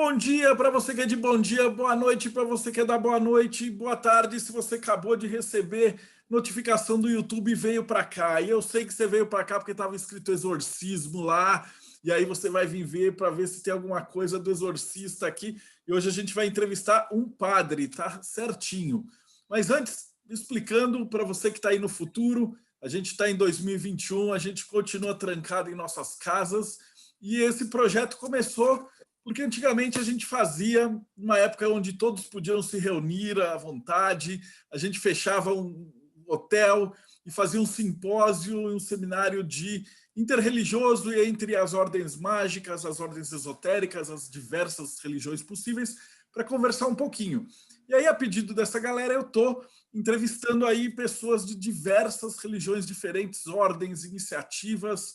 Bom dia para você que é de bom dia, boa noite para você que é da boa noite, boa tarde se você acabou de receber notificação do YouTube e veio para cá. E eu sei que você veio para cá porque estava escrito exorcismo lá, e aí você vai vir ver para ver se tem alguma coisa do exorcista aqui. E hoje a gente vai entrevistar um padre, tá certinho. Mas antes, explicando para você que está aí no futuro, a gente está em 2021, a gente continua trancado em nossas casas, e esse projeto começou porque antigamente a gente fazia uma época onde todos podiam se reunir à vontade, a gente fechava um hotel e fazia um simpósio, um seminário de interreligioso e entre as ordens mágicas, as ordens esotéricas, as diversas religiões possíveis, para conversar um pouquinho. E aí, a pedido dessa galera, eu estou entrevistando aí pessoas de diversas religiões diferentes, ordens, iniciativas,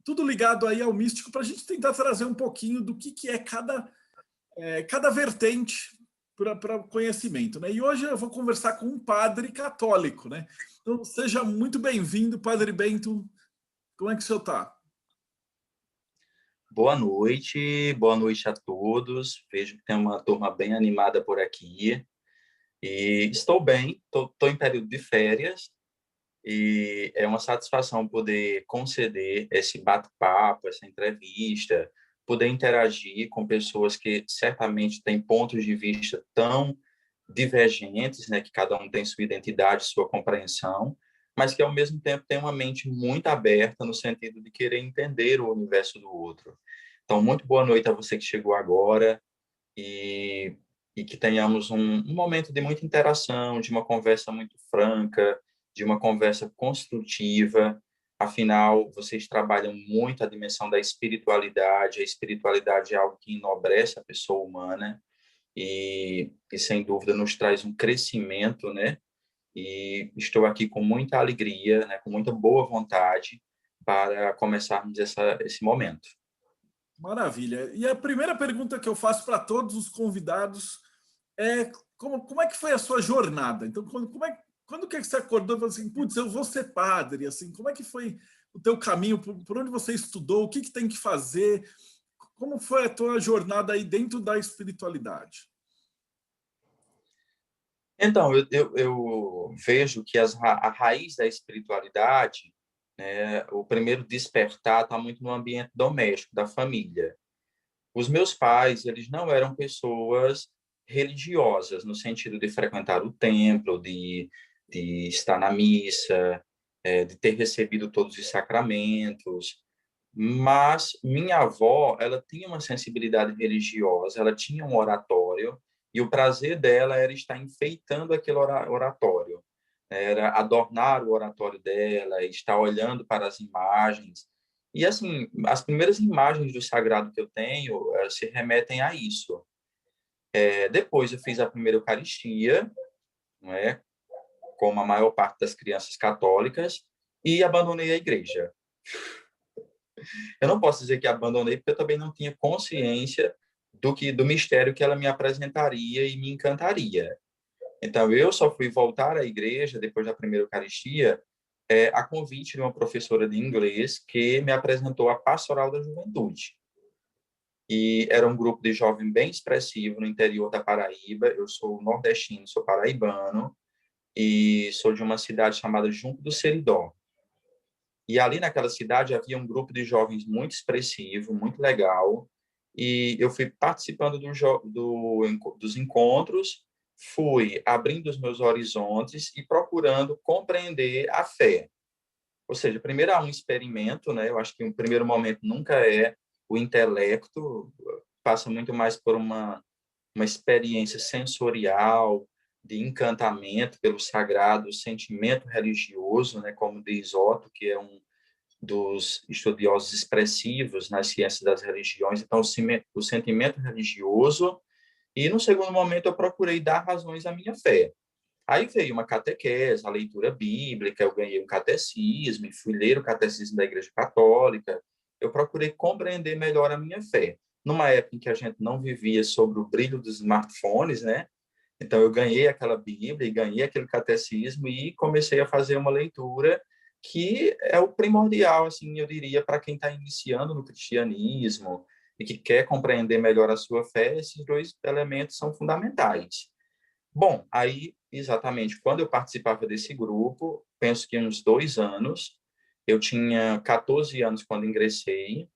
tudo ligado aí ao místico, para a gente tentar trazer um pouquinho do que é cada vertente para o conhecimento. Né? E hoje eu vou conversar com um padre católico. Né? Então, seja muito bem-vindo, Padre Bento. Como é que o senhor está? Boa noite a todos. Vejo que tem uma turma bem animada por aqui. E estou bem, estou em período de férias e é uma satisfação poder conceder esse bate-papo, essa entrevista, poder interagir com pessoas que certamente têm pontos de vista tão divergentes, né, que cada um tem sua identidade, sua compreensão, mas que ao mesmo tempo tem uma mente muito aberta no sentido de querer entender o universo do outro. Então, muito boa noite a você que chegou agora e, e que tenhamos um momento de muita interação, de uma conversa muito franca, de uma conversa construtiva. Afinal, vocês trabalham muito a dimensão da espiritualidade. A espiritualidade é algo que enobrece a pessoa humana e sem dúvida, nos traz um crescimento, né? E estou aqui com muita alegria, né? Com muita boa vontade para começarmos esse momento. Maravilha. E a primeira pergunta que eu faço para todos os convidados é como é que foi a sua jornada? Então, quando que você acordou e falou assim, putz, eu vou ser padre? Assim, como é que foi o teu caminho? Por onde você estudou? O que tem que fazer? Como foi a tua jornada aí dentro da espiritualidade? Então, eu vejo que a raiz da espiritualidade, né, o primeiro despertar está muito no ambiente doméstico, da família. Os meus pais, eles não eram pessoas religiosas, no sentido de frequentar o templo, de estar na missa, de ter recebido todos os sacramentos. Mas minha avó, ela tinha uma sensibilidade religiosa, ela tinha um oratório, e o prazer dela era estar enfeitando aquele oratório, era adornar o oratório dela, estar olhando para as imagens. E, assim, as primeiras imagens do sagrado que eu tenho se remetem a isso. Depois eu fiz a primeira Eucaristia, não é? Como a maior parte das crianças católicas, e abandonei a igreja. Eu não posso dizer que abandonei, porque eu também não tinha consciência do mistério que ela me apresentaria e me encantaria. Então, eu só fui voltar à igreja depois da primeira Eucaristia a convite de uma professora de inglês que me apresentou a Pastoral da Juventude. E era um grupo de jovem bem expressivo no interior da Paraíba. Eu sou nordestino, sou paraibano e sou de uma cidade chamada Junco do Seridó. E ali naquela cidade havia um grupo de jovens muito expressivo, muito legal, e eu fui participando dos encontros, fui abrindo os meus horizontes e procurando compreender a fé. Ou seja, primeiro há um experimento, né? Eu acho que o primeiro momento nunca é o intelecto, passa muito mais por uma experiência sensorial, de encantamento pelo sagrado, sentimento religioso, né? Como diz Otto, que é um dos estudiosos expressivos nas ciências das religiões, então o sentimento religioso, e no segundo momento eu procurei dar razões à minha fé. Aí veio uma catequese, a leitura bíblica, eu ganhei um catecismo, e fui ler o catecismo da Igreja Católica, eu procurei compreender melhor a minha fé. Numa época em que a gente não vivia sobre o brilho dos smartphones, né? Então eu ganhei aquela Bíblia e ganhei aquele catecismo e comecei a fazer uma leitura que é o primordial, assim, eu diria, para quem está iniciando no cristianismo, e que quer compreender melhor a sua fé, esses dois elementos são fundamentais. Bom, aí, exatamente, quando eu participava desse grupo, penso que uns 2 anos, eu tinha 14 anos quando ingressei,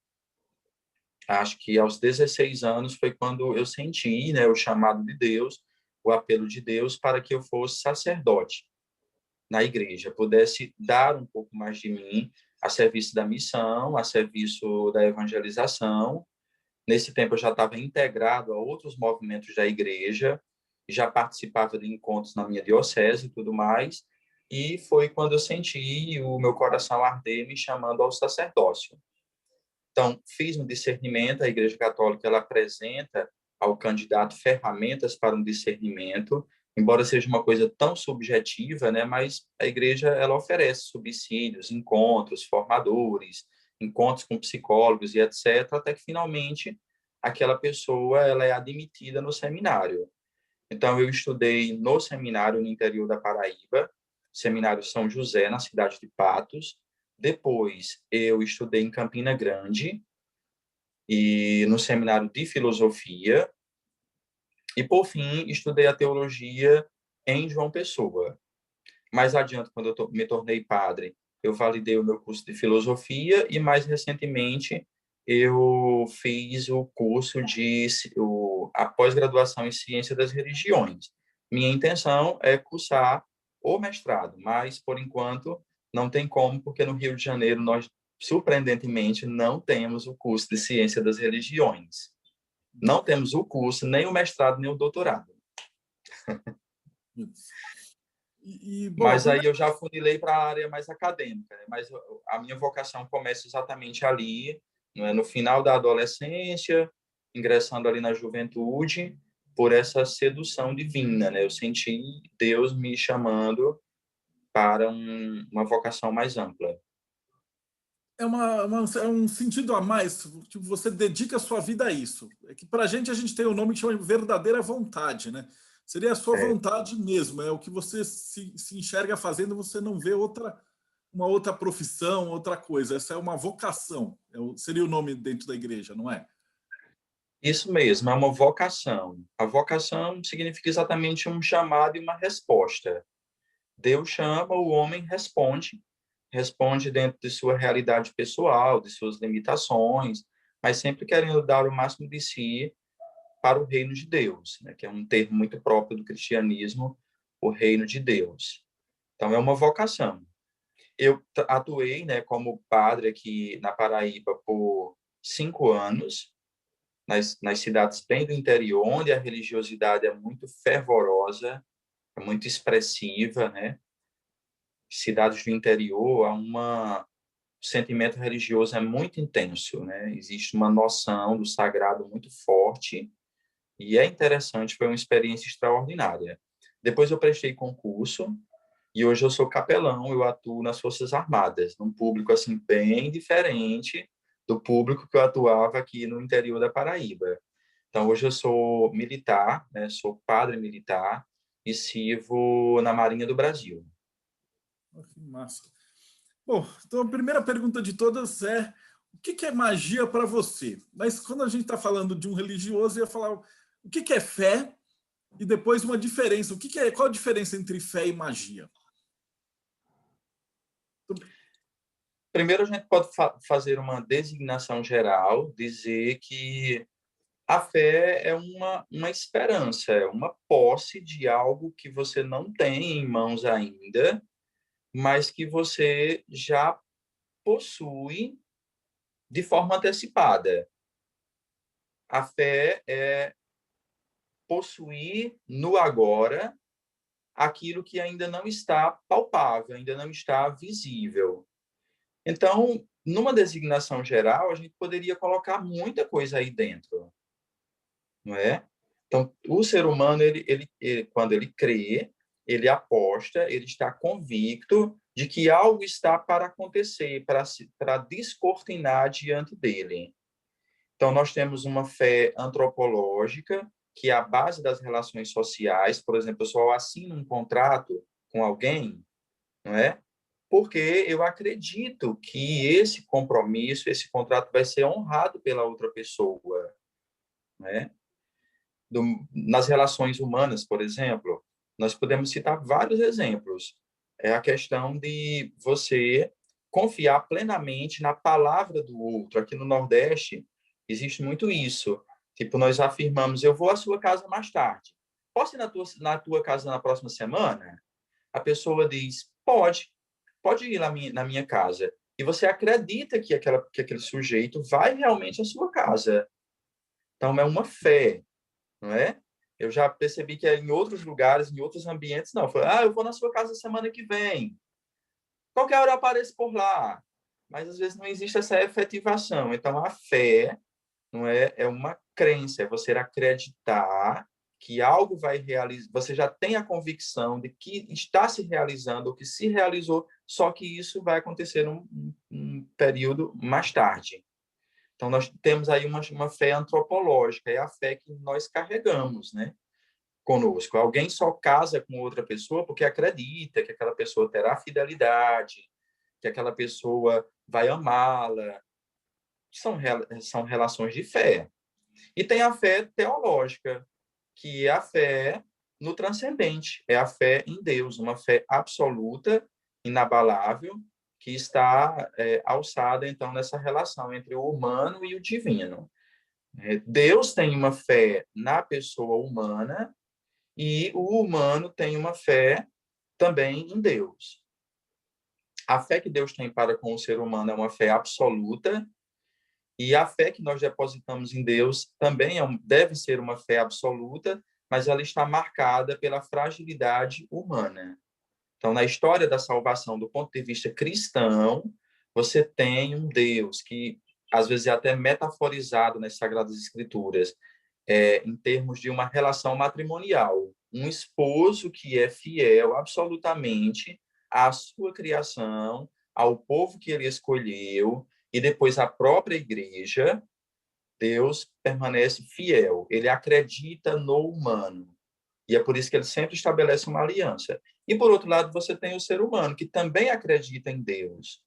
acho que aos 16 anos foi quando eu senti, né, o chamado de Deus, o apelo de Deus para que eu fosse sacerdote na igreja, pudesse dar um pouco mais de mim a serviço da missão, a serviço da evangelização. Nesse tempo eu já estava integrado a outros movimentos da igreja, já participava de encontros na minha diocese e tudo mais, e foi quando eu senti o meu coração arder me chamando ao sacerdócio. Então, fiz um discernimento, a Igreja Católica ela apresenta ao candidato ferramentas para um discernimento, embora seja uma coisa tão subjetiva, né, mas a igreja ela oferece subsídios, encontros, formadores, encontros com psicólogos e etc, até que finalmente aquela pessoa ela é admitida no seminário. Então, eu estudei no seminário no interior da Paraíba, Seminário São José, na cidade de Patos. Depois, eu estudei em Campina Grande, e no seminário de filosofia. E, por fim, estudei a teologia em João Pessoa. Mais adiante, quando eu me tornei padre, eu validei o meu curso de filosofia e, mais recentemente, eu fiz o curso a pós-graduação em ciência das religiões. Minha intenção é cursar o mestrado, mas, por enquanto, não tem como, porque no Rio de Janeiro nós, surpreendentemente, não temos o curso de ciência das religiões. Não temos o curso, nem o mestrado, nem o doutorado. Bom, Mas aí eu já funilei para a área mais acadêmica, né? Mas a minha vocação começa exatamente ali, né? No final da adolescência, ingressando ali na juventude, por essa sedução divina, né? Eu senti Deus me chamando para uma vocação mais ampla. é um sentido a mais, tipo, você dedica a sua vida a isso. É que para a gente tem o nome que chama de verdadeira vontade, né? Seria a sua É, vontade mesmo, é o que você se enxerga fazendo, você não vê uma outra profissão, outra coisa. Essa é uma vocação, seria o nome dentro da igreja, não é? isso mesmo, é uma vocação. A vocação significa exatamente um chamado e uma resposta. Deus chama, o homem responde, responde dentro de sua realidade pessoal, de suas limitações, mas sempre querendo dar o máximo de si para o reino de Deus, né? Que é um termo muito próprio do cristianismo, o reino de Deus. Então, é uma vocação. Eu atuei, né, como padre aqui na Paraíba por 5 anos, nas cidades bem do interior, onde a religiosidade é muito fervorosa, é muito expressiva, né? Cidades do interior, o sentimento religioso é muito intenso, né? Existe uma noção do sagrado muito forte e é interessante, foi uma experiência extraordinária. Depois eu prestei concurso e hoje eu sou capelão, eu atuo nas Forças Armadas, num público assim bem diferente do público que eu atuava aqui no interior da Paraíba. Então hoje eu sou militar, né? Sou padre militar e sirvo na Marinha do Brasil. Que massa. Bom, então a primeira pergunta de todas é: o que é magia para você? Mas quando a gente está falando de um religioso, eu ia falar o que é fé e depois uma diferença. Qual a diferença entre fé e magia? Primeiro, a gente pode fazer uma designação geral, dizer que a fé é uma esperança, é uma posse de algo que você não tem em mãos ainda, mas que você já possui de forma antecipada. A fé é possuir no agora aquilo que ainda não está palpável, ainda não está visível. Então, numa designação geral, a gente poderia colocar muita coisa aí dentro, não é? Então, o ser humano, quando ele crê, ele aposta, ele está convicto de que algo está para acontecer, para descortinar diante dele. Então, nós temos uma fé antropológica, que é a base das relações sociais. Por exemplo, eu só assino um contrato com alguém, não é? porque eu acredito que esse compromisso, esse contrato vai ser honrado pela outra pessoa, né? Nas relações humanas, por exemplo, nós podemos citar vários exemplos. É a questão de você confiar plenamente na palavra do outro. Aqui no Nordeste, existe muito isso. Tipo, nós afirmamos, eu vou à sua casa mais tarde. Posso ir na tua casa na próxima semana? A pessoa diz, pode ir na minha casa. E você acredita que aquele sujeito vai realmente à sua casa. Então, é uma fé, não é? Eu já percebi que em outros lugares, em outros ambientes, não. Eu vou na sua casa semana que vem. Qualquer hora eu apareço por lá. Mas, às vezes, não existe essa efetivação. Então, a fé não é uma crença, é você acreditar que algo vai realizar. Você já tem a convicção de que está se realizando, ou que se realizou, só que isso vai acontecer num período mais tarde. Então, nós temos aí uma fé antropológica, é a fé que nós carregamos, né, conosco. Alguém só casa com outra pessoa porque acredita que aquela pessoa terá fidelidade, que aquela pessoa vai amá-la. São relações de fé. E tem a fé teológica, que é a fé no transcendente, é a fé em Deus, uma fé absoluta, inabalável, que está alçada, então, nessa relação entre o humano e o divino. Deus tem uma fé na pessoa humana e o humano tem uma fé também em Deus. A fé que Deus tem para com o ser humano é uma fé absoluta, e a fé que nós depositamos em Deus também deve ser uma fé absoluta, mas ela está marcada pela fragilidade humana. Então, na história da salvação, do ponto de vista cristão, você tem um Deus que, às vezes, é até metaforizado nas Sagradas Escrituras, em termos de uma relação matrimonial. Um esposo que é fiel absolutamente à sua criação, ao povo que ele escolheu, e depois à própria igreja. Deus permanece fiel, ele acredita no humano. E é por isso que ele sempre estabelece uma aliança. E, por outro lado, você tem o ser humano, que também acredita em Deus,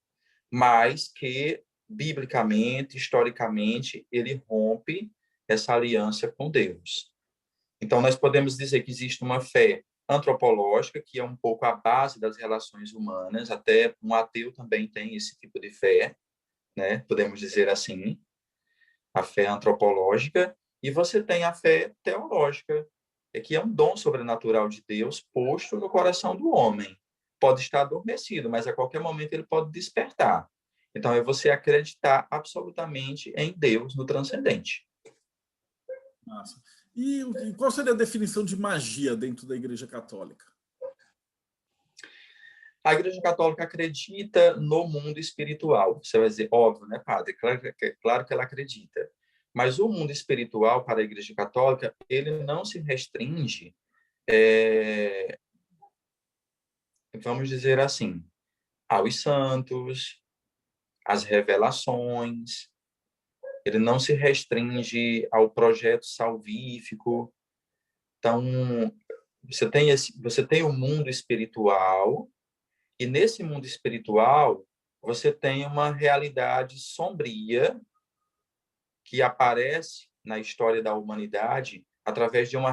mas que, biblicamente, historicamente, ele rompe essa aliança com Deus. Então, nós podemos dizer que existe uma fé antropológica, que é um pouco a base das relações humanas, até um ateu também tem esse tipo de fé, né? Podemos dizer assim, a fé antropológica, e você tem a fé teológica, que é um dom sobrenatural de Deus posto no coração do homem. Pode estar adormecido, mas a qualquer momento ele pode despertar. Então, é você acreditar absolutamente em Deus, no transcendente. Massa. E qual seria a definição de magia dentro da Igreja Católica? A Igreja Católica acredita no mundo espiritual. Você vai dizer, óbvio, né, padre? Claro que ela acredita. Mas o mundo espiritual, para a Igreja Católica, ele não se restringe, vamos dizer assim, aos santos, às revelações. Ele não se restringe ao projeto salvífico. Então, você tem o mundo espiritual, e nesse mundo espiritual você tem uma realidade sombria que aparece na história da humanidade através de uma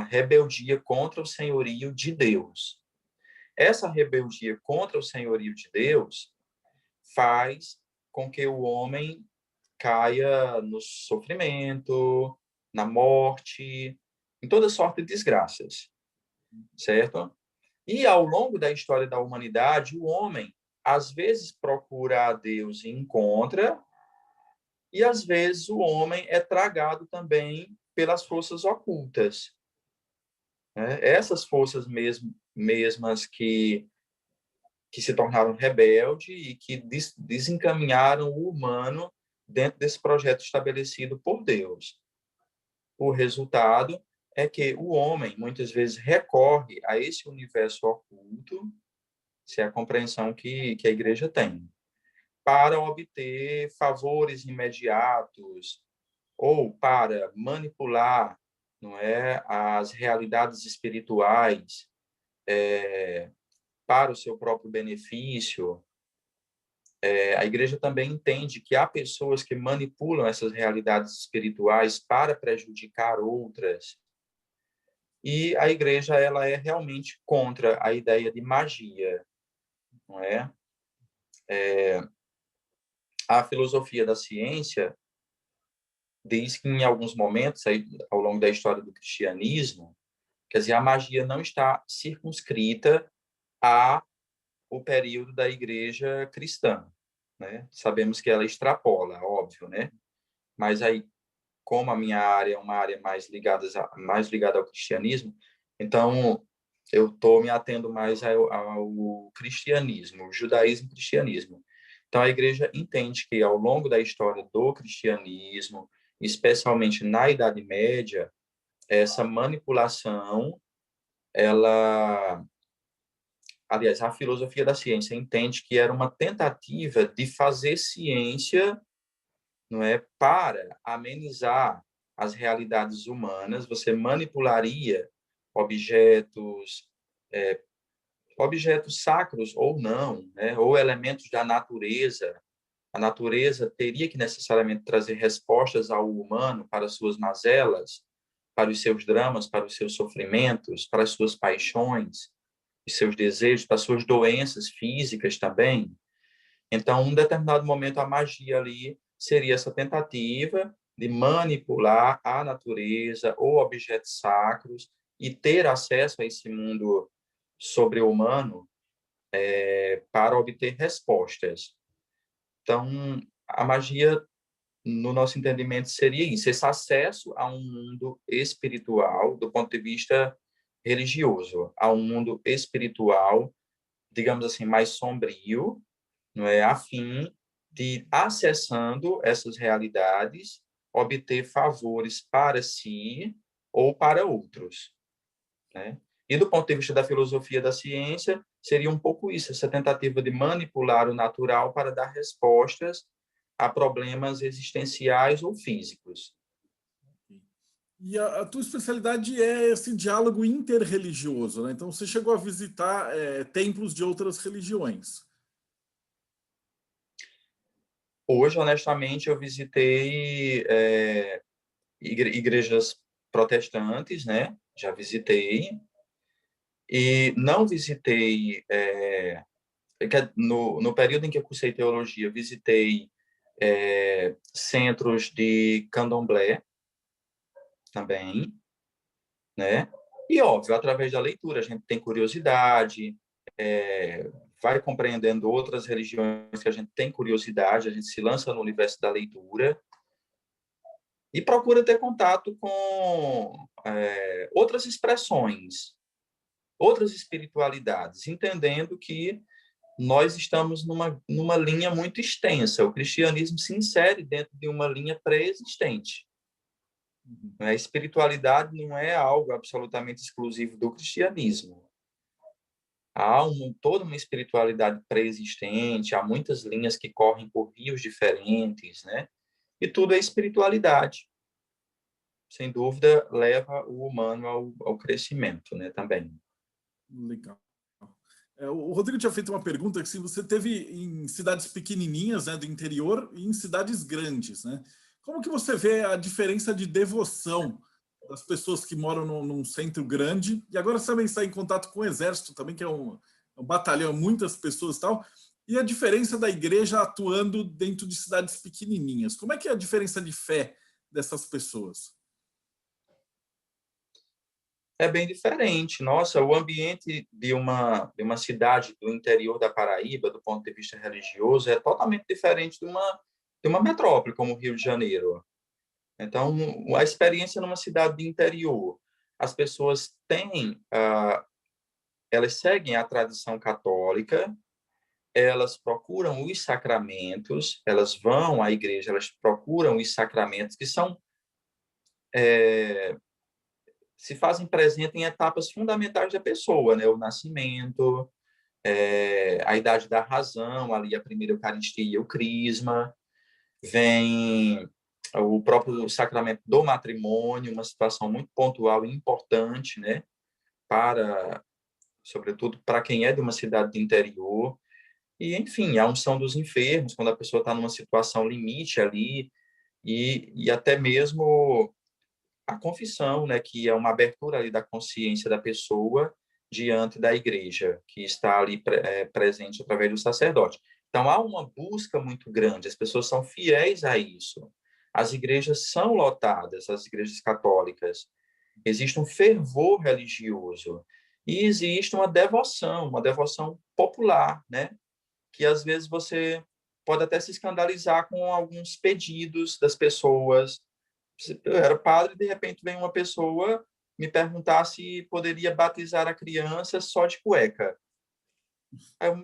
rebeldia contra o senhorio de Deus. Essa rebeldia contra o senhorio de Deus faz com que o homem caia no sofrimento, na morte, em toda sorte de desgraças, certo? E ao longo da história da humanidade, o homem às vezes procura a Deus e encontra, e às vezes o homem é tragado também pelas forças ocultas, né? Essas forças mesmas que se tornaram rebeldes e que desencaminharam o humano dentro desse projeto estabelecido por Deus. O resultado é que o homem, muitas vezes, recorre a esse universo oculto, se é a compreensão que a igreja tem, para obter favores imediatos ou para manipular, não é, as realidades espirituais, para o seu próprio benefício, a igreja também entende que há pessoas que manipulam essas realidades espirituais para prejudicar outras. E a igreja ela é realmente contra a ideia de magia, não é? A filosofia da ciência diz que em alguns momentos aí, ao longo da história do cristianismo, quer dizer, a magia não está circunscrita a o período da igreja cristã, né? Sabemos que ela extrapola, óbvio, né? Mas aí, como a minha área é uma área mais ligada ao cristianismo, então eu estou me atendo mais ao cristianismo, o judaísmo e cristianismo. Então a igreja entende que ao longo da história do cristianismo, especialmente na Idade Média, essa manipulação, ela, aliás, a filosofia da ciência entende que era uma tentativa de fazer ciência, não é, para amenizar as realidades humanas. Você manipularia objetos, objetos sacros ou não, né, ou elementos da natureza. A natureza teria que necessariamente trazer respostas ao humano para suas mazelas, para os seus dramas, para os seus sofrimentos, para as suas paixões, os seus desejos, para as suas doenças físicas também. Então, em um determinado momento, a magia ali seria essa tentativa de manipular a natureza ou objetos sacros e ter acesso a esse mundo sobre-humano para obter respostas. Então, a magia, no nosso entendimento, seria isso, esse acesso a um mundo espiritual, do ponto de vista religioso, a um mundo espiritual, digamos assim, mais sombrio, não é, a fim de, acessando essas realidades, obter favores para si ou para outros, né? E do ponto de vista da filosofia da ciência, seria um pouco isso, essa tentativa de manipular o natural para dar respostas a problemas existenciais ou físicos. E a tua especialidade é esse diálogo interreligioso, né? Então você chegou a visitar templos de outras religiões. Hoje, honestamente, eu visitei igrejas protestantes, né? Já visitei. E não visitei, no período em que eu cursei teologia, visitei centros de candomblé também, né? E, óbvio, através da leitura, a gente tem curiosidade, vai compreendendo outras religiões que a gente tem curiosidade, a gente se lança no universo da leitura e procura ter contato com outras expressões, outras espiritualidades, entendendo que nós estamos numa linha muito extensa. O cristianismo se insere dentro de uma linha pré-existente. A espiritualidade não é algo absolutamente exclusivo do cristianismo. Há toda uma espiritualidade pré-existente, há muitas linhas que correm por rios diferentes, né? E tudo é espiritualidade. Sem dúvida, leva o humano ao crescimento, né? Também. Legal. O Rodrigo tinha feito uma pergunta que se você teve em cidades pequenininhas, né, do interior e em cidades grandes, né? Como que você vê a diferença de devoção das pessoas que moram num centro grande e agora você também está em contato com o exército também, que é um batalhão, muitas pessoas e tal, e a diferença da igreja atuando dentro de cidades pequenininhas. Como é que é a diferença de fé dessas pessoas? É bem diferente. Nossa, o ambiente de uma cidade do interior da Paraíba, do ponto de vista religioso, é totalmente diferente de uma metrópole como o Rio de Janeiro. Então, a experiência numa cidade de interior, as pessoas elas seguem a tradição católica, elas procuram os sacramentos, elas vão à igreja, elas procuram os sacramentos que se fazem presente em etapas fundamentais da pessoa, né? O nascimento, a idade da razão, ali a primeira Eucaristia, o crisma, vem o próprio sacramento do matrimônio, uma situação muito pontual e importante, né? Para sobretudo para quem é de uma cidade de interior. E, enfim, a unção dos enfermos, quando a pessoa está numa situação limite ali, e até mesmo a confissão, né, que é uma abertura ali da consciência da pessoa diante da igreja, que está ali presente através do sacerdote. Então, há uma busca muito grande, as pessoas são fiéis a isso. As igrejas são lotadas, as igrejas católicas. Existe um fervor religioso e existe uma devoção popular, né? Que às vezes você pode até se escandalizar com alguns pedidos das pessoas. Eu era padre e de repente vem uma pessoa me perguntar se poderia batizar a criança só de cueca.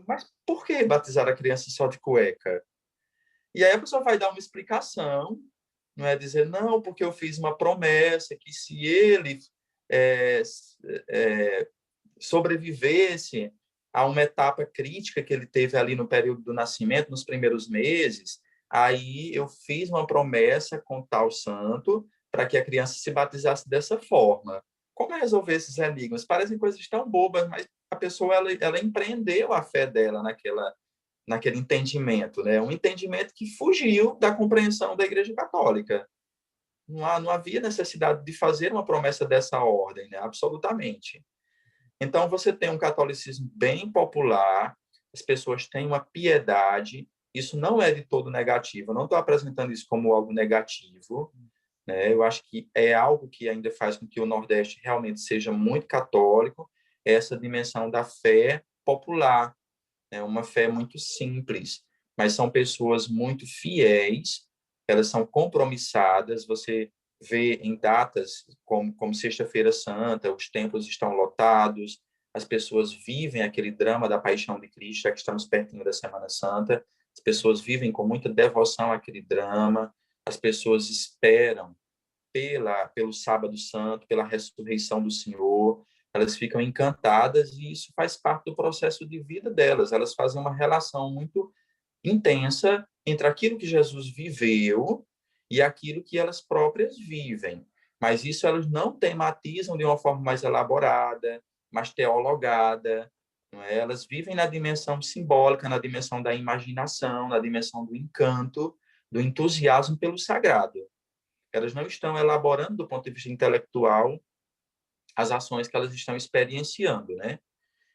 Mas por que batizar a criança só de cueca? E aí a pessoa vai dar uma explicação, não é dizer, não, porque eu fiz uma promessa que se ele é, é, sobrevivesse a uma etapa crítica que ele teve ali no período do nascimento, nos primeiros meses, aí eu fiz uma promessa com tal santo para que a criança se batizasse dessa forma. Como é resolver esses enigmas? Parecem coisas tão bobas, mas a pessoa ela empreendeu a fé dela naquele entendimento, né? Um entendimento que fugiu da compreensão da Igreja Católica. Não havia necessidade de fazer uma promessa dessa ordem, né? Absolutamente. Então, você tem um catolicismo bem popular, as pessoas têm uma piedade, isso não é de todo negativo, eu não estou apresentando isso como algo negativo, né? Eu acho que é algo que ainda faz com que o Nordeste realmente seja muito católico, essa dimensão da fé popular, né? Uma fé muito simples, mas são pessoas muito fiéis, elas são compromissadas, você vê em datas como Sexta-feira Santa, os templos estão lotados, as pessoas vivem aquele drama da paixão de Cristo, já que estamos pertinho da Semana Santa, as pessoas vivem com muita devoção àquele drama, as pessoas esperam pelo Sábado Santo, pela ressurreição do Senhor, elas ficam encantadas e isso faz parte do processo de vida delas. Elas fazem uma relação muito intensa entre aquilo que Jesus viveu e aquilo que elas próprias vivem. Mas isso elas não tematizam de uma forma mais elaborada, mais teologada. Não é? Elas vivem na dimensão simbólica, na dimensão da imaginação, na dimensão do encanto, do entusiasmo pelo sagrado. Elas não estão elaborando do ponto de vista intelectual as ações que elas estão experienciando, né?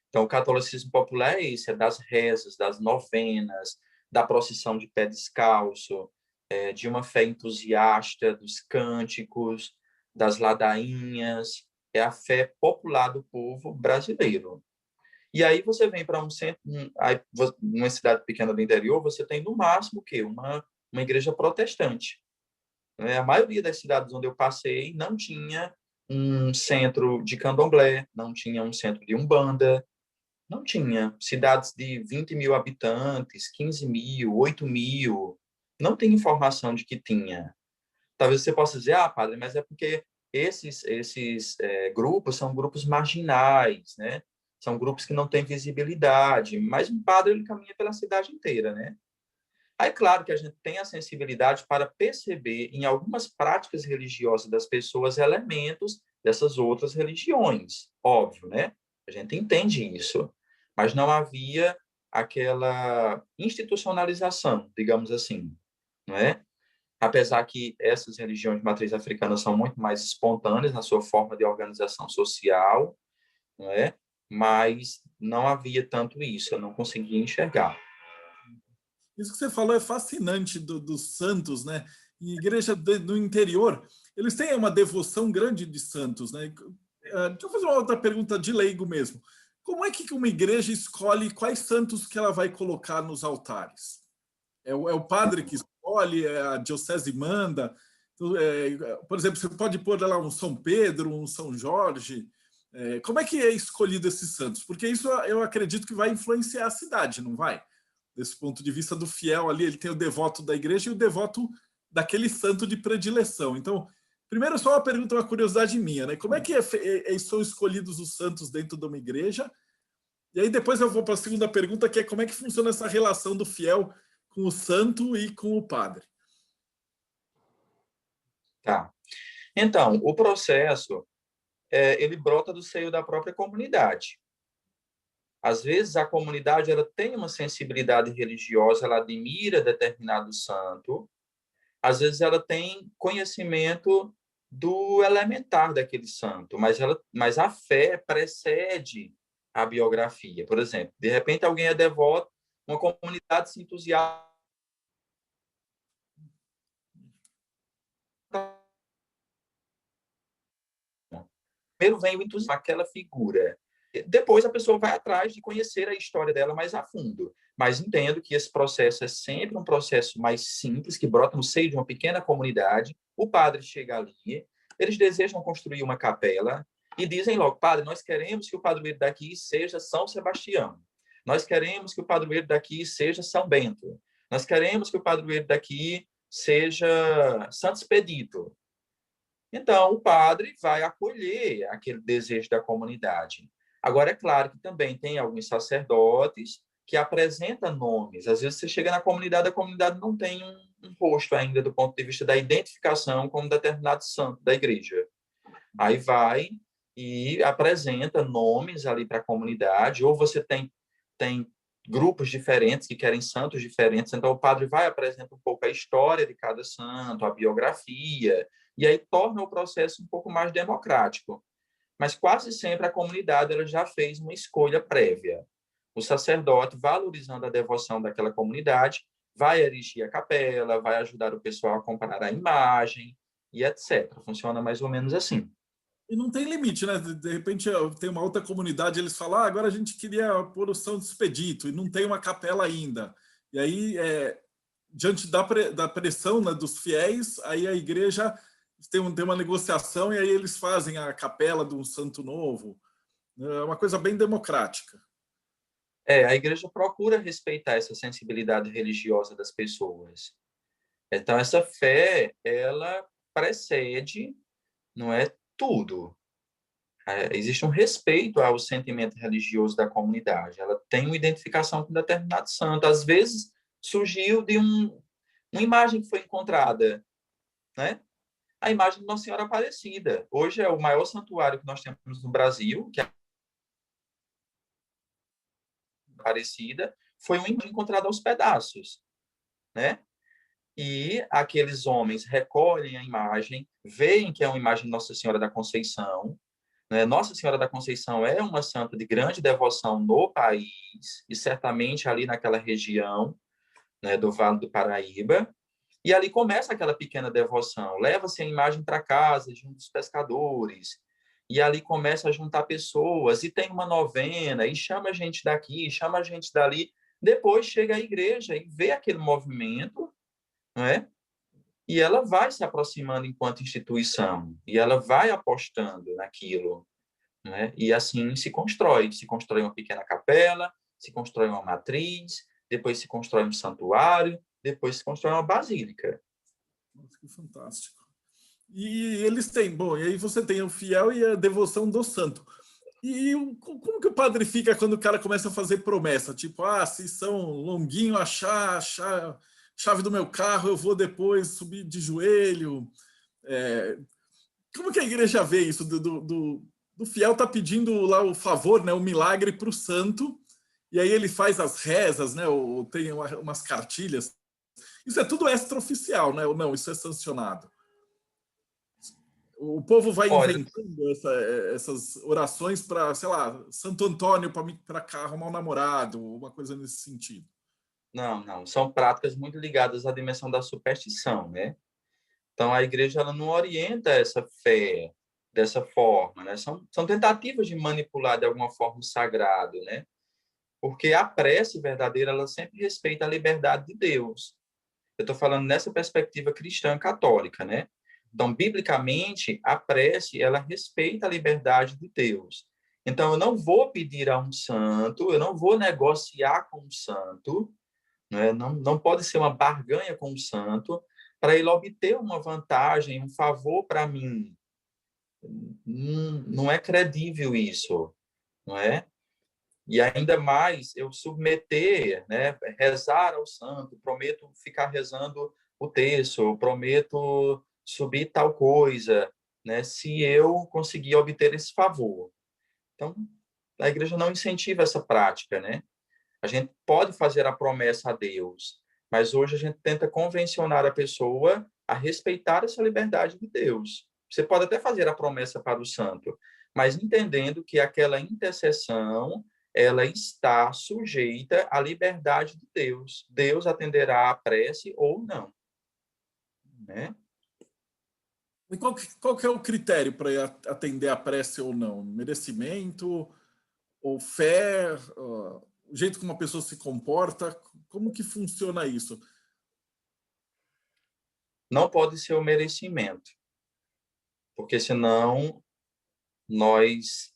Então, o catolicismo popular é esse, é das rezas, das novenas, da procissão de pé descalço, de uma fé entusiasta, dos cânticos, das ladainhas, é a fé popular do povo brasileiro. E aí você vem para um centro, numa cidade pequena do interior, você tem no máximo o quê? Uma igreja protestante. A maioria das cidades onde eu passei não tinha um centro de candomblé, não tinha um centro de umbanda, não tinha. Cidades de 20 mil habitantes, 15 mil, 8 mil, não tem informação de que tinha. Talvez você possa dizer, padre, mas é porque esses grupos são grupos marginais, né? São grupos que não têm visibilidade, mas um padre ele caminha pela cidade inteira, né? Aí, claro que a gente tem a sensibilidade para perceber em algumas práticas religiosas das pessoas elementos dessas outras religiões, óbvio, né? A gente entende isso, mas não havia aquela institucionalização, digamos assim, não é? Apesar que essas religiões de matriz africana são muito mais espontâneas na sua forma de organização social, não é? Mas não havia tanto isso, eu não conseguia enxergar. Isso que você falou é fascinante dos santos, né? Em igreja no interior, eles têm uma devoção grande de santos, né? Deixa eu fazer uma outra pergunta de leigo mesmo. Como é que uma igreja escolhe quais santos que ela vai colocar nos altares? É o padre que escolhe, é a diocese manda. Então, por exemplo, você pode pôr lá um São Pedro, um São Jorge. Como é que é escolhido esses santos? Porque isso eu acredito que vai influenciar a cidade, não vai? Desse ponto de vista do fiel ali, ele tem o devoto da igreja e o devoto daquele santo de predileção. Então, primeiro só uma pergunta, uma curiosidade minha, né? Como é que são escolhidos os santos dentro de uma igreja? E aí depois eu vou para a segunda pergunta, que é como é que funciona essa relação do fiel com o santo e com o padre? Tá. Então, o processo, ele brota do seio da própria comunidade. Às vezes, a comunidade ela tem uma sensibilidade religiosa, ela admira determinado santo, às vezes ela tem conhecimento do elementar daquele santo, mas a fé precede a biografia. Por exemplo, de repente alguém é devoto, uma comunidade se entusiasma, primeiro vem o entusiasmo, aquela figura. Depois a pessoa vai atrás de conhecer a história dela mais a fundo. Mas entendo que esse processo é sempre um processo mais simples, que brota no seio de uma pequena comunidade. O padre chega ali, eles desejam construir uma capela e dizem logo, padre, nós queremos que o padroeiro daqui seja São Sebastião. Nós queremos que o padroeiro daqui seja São Bento. Nós queremos que o padroeiro daqui seja Santo Expedito. Então, o padre vai acolher aquele desejo da comunidade. Agora, é claro que também tem alguns sacerdotes que apresentam nomes. Às vezes, você chega na comunidade, a comunidade não tem um rosto ainda do ponto de vista da identificação como determinado santo da igreja. Aí vai e apresenta nomes ali para a comunidade, ou você tem grupos diferentes que querem santos diferentes, então o padre vai apresentar um pouco a história de cada santo, a biografia, e aí torna o processo um pouco mais democrático. Mas quase sempre a comunidade ela já fez uma escolha prévia. O sacerdote, valorizando a devoção daquela comunidade, vai erigir a capela, vai ajudar o pessoal a comprar a imagem e etc. Funciona mais ou menos assim. E não tem limite, né? De repente tem uma outra comunidade, eles falam, agora a gente queria pôr o São Expedito e não tem uma capela ainda. E aí, diante da pressão, né, dos fiéis, aí a igreja tem uma negociação e aí eles fazem a capela de um santo novo. É uma coisa bem democrática. A igreja procura respeitar essa sensibilidade religiosa das pessoas. Então, essa fé, ela precede, não é tudo. Existe um respeito ao sentimento religioso da comunidade. Ela tem uma identificação com determinado santo. Às vezes, surgiu de uma imagem que foi encontrada, né? A imagem de Nossa Senhora Aparecida. Hoje é o maior santuário que nós temos no Brasil, que é Aparecida, foi uma imagem encontrada aos pedaços, né? E aqueles homens recolhem a imagem, veem que é uma imagem de Nossa Senhora da Conceição, né? Nossa Senhora da Conceição é uma santa de grande devoção no país, e certamente ali naquela região, né, do Vale do Paraíba, e ali começa aquela pequena devoção. Leva-se a imagem para casa, junto dos pescadores, e ali começa a juntar pessoas, e tem uma novena, e chama gente daqui, chama gente dali. Depois chega a igreja e vê aquele movimento, não é? E ela vai se aproximando enquanto instituição, e ela vai apostando naquilo, né? E assim se constrói uma pequena capela, se constrói uma matriz, depois se constrói um santuário, depois se constrói uma basílica. Nossa, que fantástico. E eles têm, bom, e aí você tem o fiel e a devoção do santo. E como que o padre fica quando o cara começa a fazer promessa? Tipo, se São Longuinho achar a chave do meu carro, eu vou depois subir de joelho. É, como que a igreja vê isso? Do fiel tá pedindo lá o favor, né, o milagre para o santo, e aí ele faz as rezas, né, ou tem umas cartilhas. Isso é tudo extraoficial, né? Ou não, isso é sancionado. O povo vai Olha, inventando essas orações para, sei lá, Santo Antônio para arrumar um namorado, uma coisa nesse sentido. não, são práticas muito ligadas à dimensão da superstição, né? Então, a igreja ela não orienta essa fé dessa forma, né? São tentativas de manipular de alguma forma o sagrado, né? Porque a prece verdadeira, ela sempre respeita a liberdade de Deus. Eu estou falando nessa perspectiva cristã católica, né? Então, biblicamente, a prece, ela respeita a liberdade de Deus. Então, eu não vou pedir a um santo, eu não vou negociar com um santo, né? Não pode ser uma barganha com um santo para ele obter uma vantagem, um favor para mim. Não é credível isso, não é? E ainda mais eu submeter, né, rezar ao santo, prometo ficar rezando o terço, prometo subir tal coisa, né, se eu conseguir obter esse favor. Então, a igreja não incentiva essa prática, né? A gente pode fazer a promessa a Deus, mas hoje a gente tenta convencionar a pessoa a respeitar essa liberdade de Deus. Você pode até fazer a promessa para o santo, mas entendendo que aquela intercessão, ela está sujeita à liberdade de Deus. Deus atenderá a prece ou não, né? E qual que é o critério para atender a prece ou não? Merecimento ou fé? O jeito como uma pessoa se comporta? Como que funciona isso? Não pode ser o merecimento, porque senão nós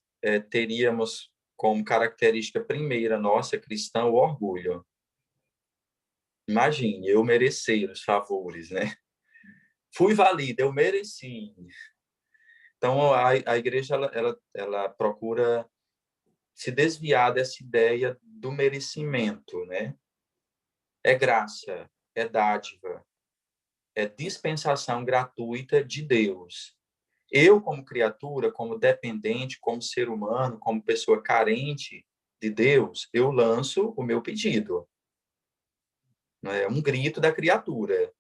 teríamos como característica primeira nossa cristã o orgulho. Imagine, eu merecer os favores, né? Fui valida, eu mereci. Então, a igreja ela procura se desviar dessa ideia do merecimento, né? É graça, é dádiva, é dispensação gratuita de Deus. Eu, como criatura, como dependente, como ser humano, como pessoa carente de Deus, eu lanço o meu pedido. É um grito da criatura,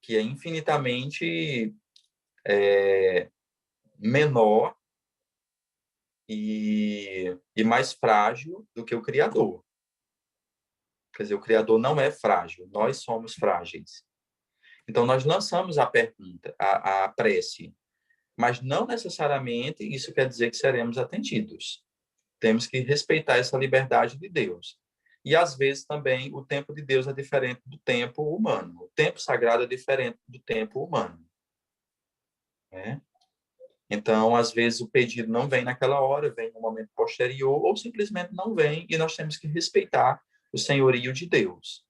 que é infinitamente menor e mais frágil do que o Criador. Quer dizer, o Criador não é frágil, nós somos frágeis. Então, nós lançamos a pergunta, a prece, mas não necessariamente isso quer dizer que seremos atendidos. Temos que respeitar essa liberdade de Deus. E, às vezes, também, o tempo de Deus é diferente do tempo humano. O tempo sagrado é diferente do tempo humano, né? Então, às vezes, o pedido não vem naquela hora, vem no momento posterior, ou simplesmente não vem, e nós temos que respeitar o senhorio de Deus.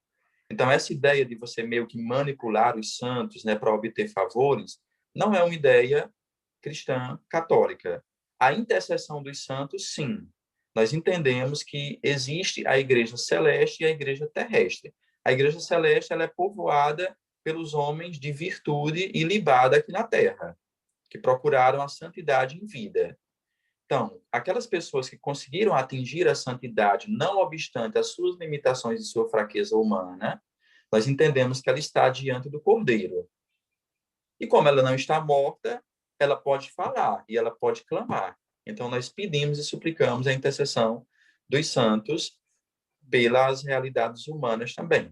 Então, essa ideia de você meio que manipular os santos, né, para obter favores, não é uma ideia cristã católica. A intercessão dos santos, sim. Nós entendemos que existe a igreja celeste e a igreja terrestre. A igreja celeste ela é povoada pelos homens de virtude e libada aqui na terra, que procuraram a santidade em vida. Então, aquelas pessoas que conseguiram atingir a santidade, não obstante as suas limitações e sua fraqueza humana, nós entendemos que ela está diante do Cordeiro. E como ela não está morta, ela pode falar e ela pode clamar. Então, nós pedimos e suplicamos a intercessão dos santos pelas realidades humanas também.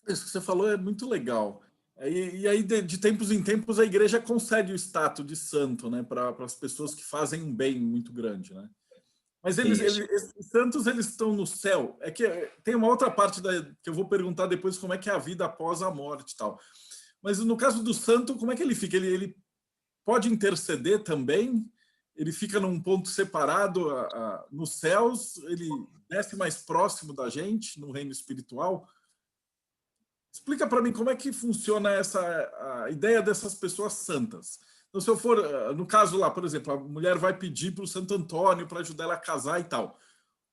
Isso que você falou é muito legal. E aí, de tempos em tempos, a igreja concede o status de santo, né, para as pessoas que fazem um bem muito grande, né? Mas Isso. esses santos, eles estão no céu. É que tem uma outra parte que eu vou perguntar depois como é que é a vida após a morte e tal. Mas no caso do santo, como é que ele fica? Ele pode interceder também? Ele fica num ponto separado nos céus? Ele desce mais próximo da gente no reino espiritual? Explica para mim como é que funciona a ideia dessas pessoas santas. Então, se eu for, no caso lá, por exemplo, a mulher vai pedir para o Santo Antônio para ajudar ela a casar e tal.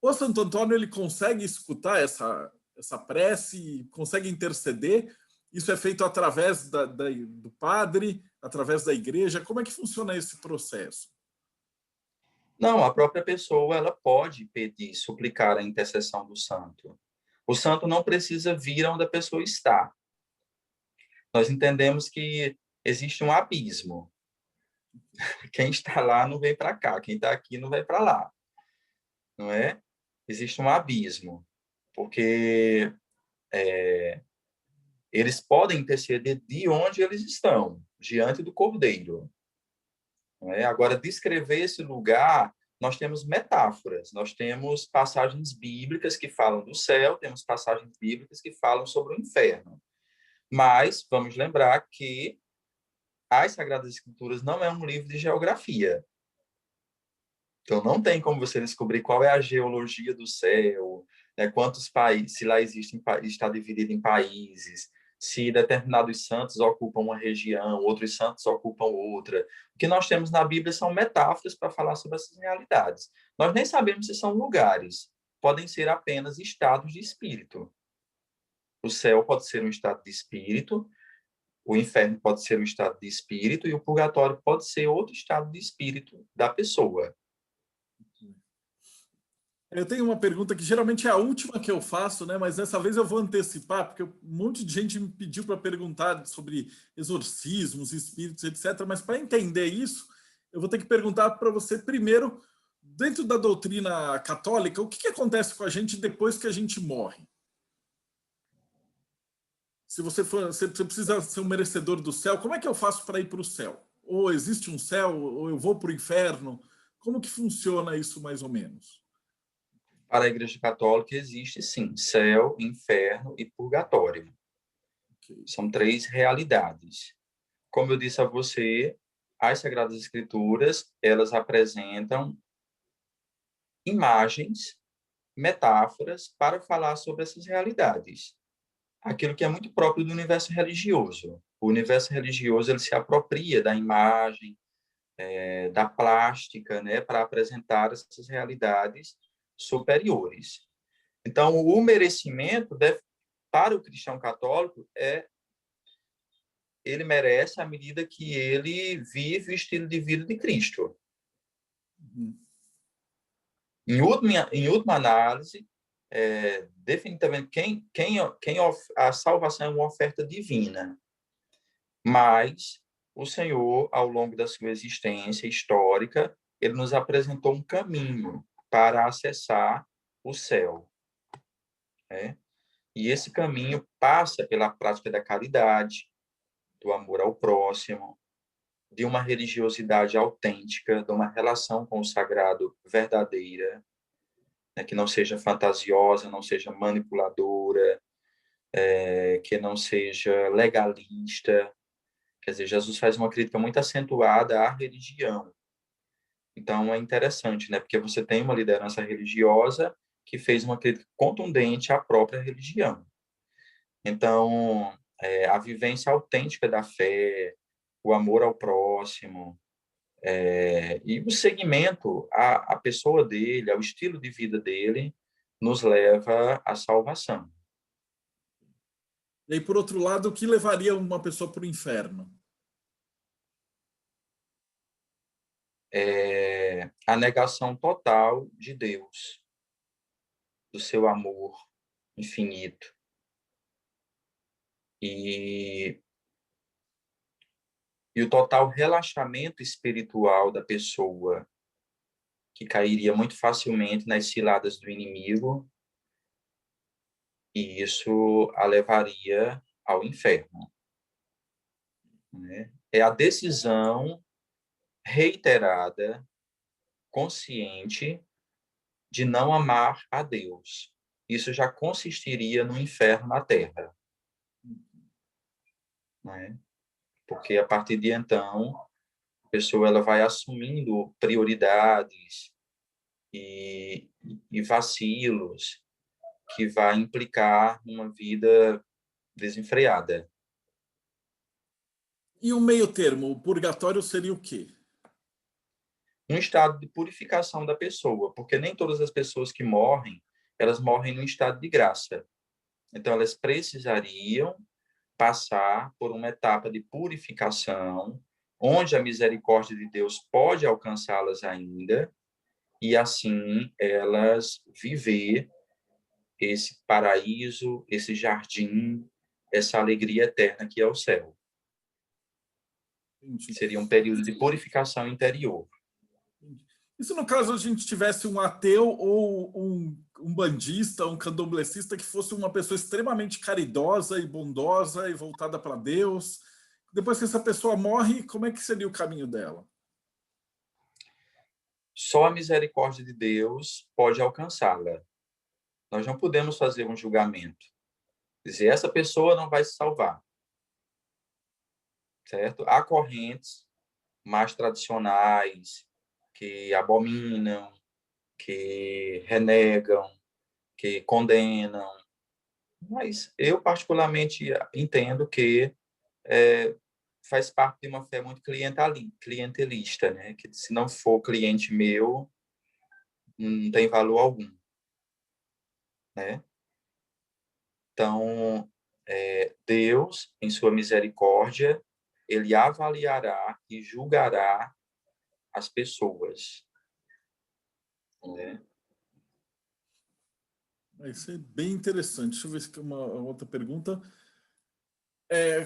O Santo Antônio ele consegue escutar essa prece, consegue interceder. Isso é feito através do padre, através da igreja. Como é que funciona esse processo? Não, a própria pessoa ela pode pedir, suplicar a intercessão do santo. O santo não precisa vir onde a pessoa está. Nós entendemos que existe um abismo. Quem está lá não vem para cá, quem está aqui não vai para lá, não é? Existe um abismo, porque eles podem interceder de onde eles estão, diante do Cordeiro. Não é? Agora, descrever esse lugar, nós temos metáforas, nós temos passagens bíblicas que falam do céu, temos passagens bíblicas que falam sobre o inferno. Mas vamos lembrar que as Sagradas Escrituras não é um livro de geografia. Então, não tem como você descobrir qual é a geologia do céu, né, quantos países, se lá existem, está dividido em países, se determinados santos ocupam uma região, outros santos ocupam outra. O que nós temos na Bíblia são metáforas para falar sobre essas realidades. Nós nem sabemos se são lugares, podem ser apenas estados de espírito. O céu pode ser um estado de espírito, O inferno pode ser o estado de espírito e o purgatório pode ser outro estado de espírito da pessoa. Eu tenho uma pergunta que geralmente é a última que eu faço, né? Mas dessa vez eu vou antecipar, porque um monte de gente me pediu para perguntar sobre exorcismos, espíritos, etc. Mas para entender isso, eu vou ter que perguntar para você primeiro, dentro da doutrina católica, o que, que acontece com a gente depois que a gente morre? Se você for, você precisa ser um merecedor do céu, como é que eu faço para ir para o céu? Ou existe um céu, ou eu vou para o inferno? Como que funciona isso mais ou menos? Para a Igreja Católica existe, sim, céu, inferno e purgatório. Ok. São três realidades. Como eu disse a você, as Sagradas Escrituras, elas apresentam imagens, metáforas para falar sobre essas realidades. Aquilo que é muito próprio do universo religioso. O universo religioso ele se apropria da imagem, da plástica, né, para apresentar essas realidades superiores. Então, o merecimento para o cristão católico ele merece à medida que ele vive o estilo de vida de Cristo. Uhum. Em última análise, definitivamente a salvação é uma oferta divina, mas o Senhor, ao longo da sua existência histórica, ele nos apresentou um caminho para acessar o céu, né? E esse caminho passa pela prática da caridade, do amor ao próximo, de uma religiosidade autêntica, de uma relação com o sagrado verdadeira, né, que não seja fantasiosa, não seja manipuladora, que não seja legalista. Quer dizer, Jesus faz uma crítica muito acentuada à religião. Então, é interessante, né? Porque você tem uma liderança religiosa que fez uma crítica contundente à própria religião. Então, a vivência autêntica da fé, o amor ao próximo, e o seguimento à pessoa dele, ao estilo de vida dele, nos leva à salvação. E aí, por outro lado, o que levaria uma pessoa para o inferno? A negação total de Deus, do seu amor infinito. E, e o total relaxamento espiritual da pessoa, que cairia muito facilmente nas ciladas do inimigo, e isso a levaria ao inferno, né? É a decisão reiterada, consciente, de não amar a Deus. Isso já consistiria no inferno na Terra, né? Porque a partir de então, a pessoa ela vai assumindo prioridades e vacilos que vai implicar uma vida desenfreada. E o meio termo, o purgatório seria o quê? Um estado de purificação da pessoa, porque nem todas as pessoas que morrem, elas morrem num estado de graça. Então, elas precisariam passar por uma etapa de purificação, onde a misericórdia de Deus pode alcançá-las ainda, e assim elas viver esse paraíso, esse jardim, essa alegria eterna que é o céu. Entendi. Seria um período de purificação interior. E se no caso a gente tivesse um ateu ou um bandista, um candomblessista que fosse uma pessoa extremamente caridosa e bondosa e voltada para Deus, depois que essa pessoa morre, como é que seria o caminho dela? Só a misericórdia de Deus pode alcançá-la. Nós não podemos fazer um julgamento. Dizer, essa pessoa não vai se salvar. Certo? Há correntes mais tradicionais que abominam, que renegam, que condenam. Mas eu, particularmente, entendo que faz parte de uma fé muito clientelista, né? Que se não for cliente meu, não tem valor algum, né? Então, Deus, em sua misericórdia, ele avaliará e julgará as pessoas, né? Vai ser bem interessante. Deixa eu ver se tem uma outra pergunta.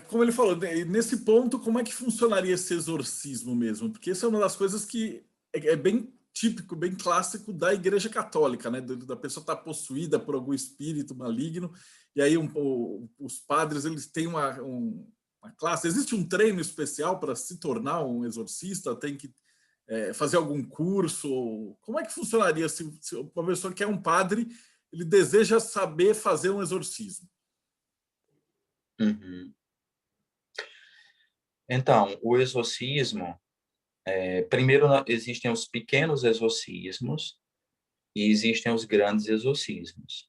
Como ele falou, né, nesse ponto, como é que funcionaria esse exorcismo mesmo? Porque isso é uma das coisas que é bem típico, bem clássico da Igreja Católica, né? Da pessoa estar possuída por algum espírito maligno, e aí os padres eles têm uma classe. Existe um treino especial para se tornar um exorcista? Tem que fazer algum curso? Como é que funcionaria se uma pessoa que é um padre, ele deseja saber fazer um exorcismo? Uhum. Então, o exorcismo, primeiro existem os pequenos exorcismos e existem os grandes exorcismos.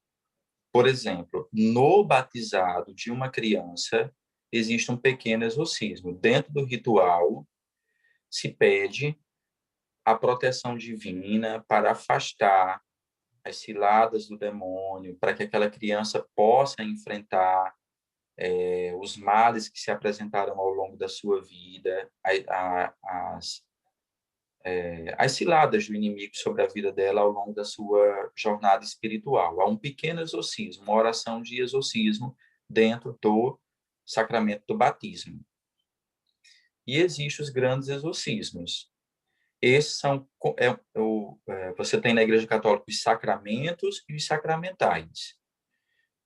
Por exemplo, no batizado de uma criança, existe um pequeno exorcismo. Dentro do ritual, se pede a proteção divina para afastar as ciladas do demônio, para que aquela criança possa enfrentar os males que se apresentaram ao longo da sua vida, as ciladas do inimigo sobre a vida dela ao longo da sua jornada espiritual. Há um pequeno exorcismo, uma oração de exorcismo dentro do sacramento do batismo. E existem os grandes exorcismos. Esses são, você tem na Igreja Católica os sacramentos e os sacramentais.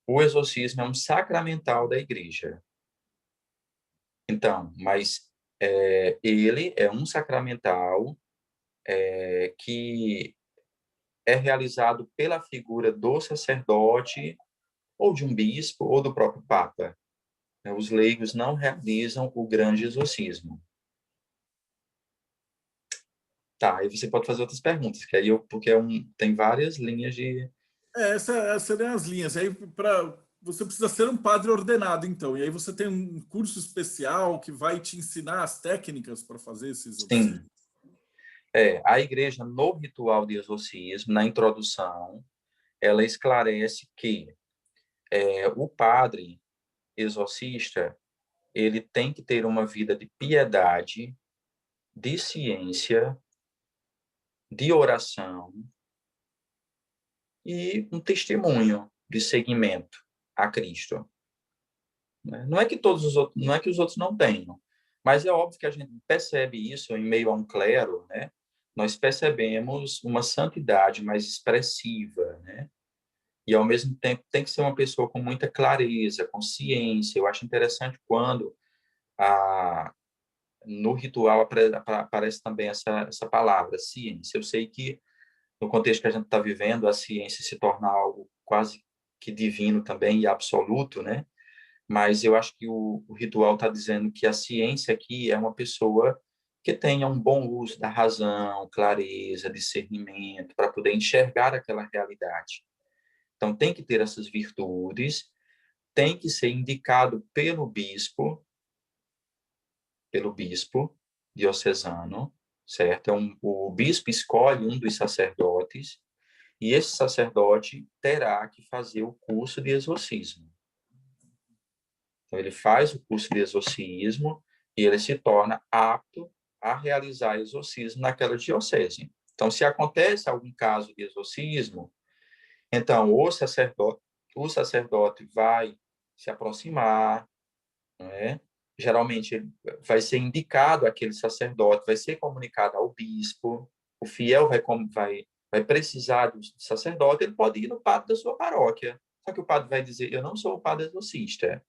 O exorcismo é um sacramental da Igreja. Então, mas ele é um sacramental que é realizado pela figura do sacerdote, ou de um bispo, ou do próprio Papa. Os leigos não realizam o grande exorcismo. Tá, aí você pode fazer outras perguntas, que aí porque tem várias linhas de... Essas seriam as linhas. Aí você precisa ser um padre ordenado, então. E aí você tem um curso especial que vai te ensinar as técnicas para fazer esses exorcismos. Sim, a igreja, no ritual de exorcismo, na introdução, ela esclarece que o padre exorcista, ele tem que ter uma vida de piedade, de ciência, de oração e um testemunho de seguimento a Cristo. Não é que todos os outros, não é que os outros não tenham, mas é óbvio que a gente percebe isso em meio a um clero, né? Nós percebemos uma santidade mais expressiva, né? E ao mesmo tempo tem que ser uma pessoa com muita clareza, consciência. Eu acho interessante quando no ritual aparece também essa palavra, ciência. Eu sei que no contexto que a gente está vivendo, a ciência se torna algo quase que divino também e absoluto, né? Mas eu acho que o ritual está dizendo que a ciência aqui é uma pessoa que tenha um bom uso da razão, clareza, discernimento, para poder enxergar aquela realidade. Então, tem que ter essas virtudes, tem que ser indicado pelo bispo diocesano, certo? O bispo escolhe um dos sacerdotes e esse sacerdote terá que fazer o curso de exorcismo. Então, ele faz o curso de exorcismo e ele se torna apto a realizar exorcismo naquela diocese. Então, se acontece algum caso de exorcismo, então o sacerdote vai se aproximar, né? Geralmente vai ser indicado aquele sacerdote, vai ser comunicado ao bispo, o fiel vai precisar do sacerdote, ele pode ir no padre da sua paróquia. Só que o padre vai dizer, eu não sou o padre exorcista,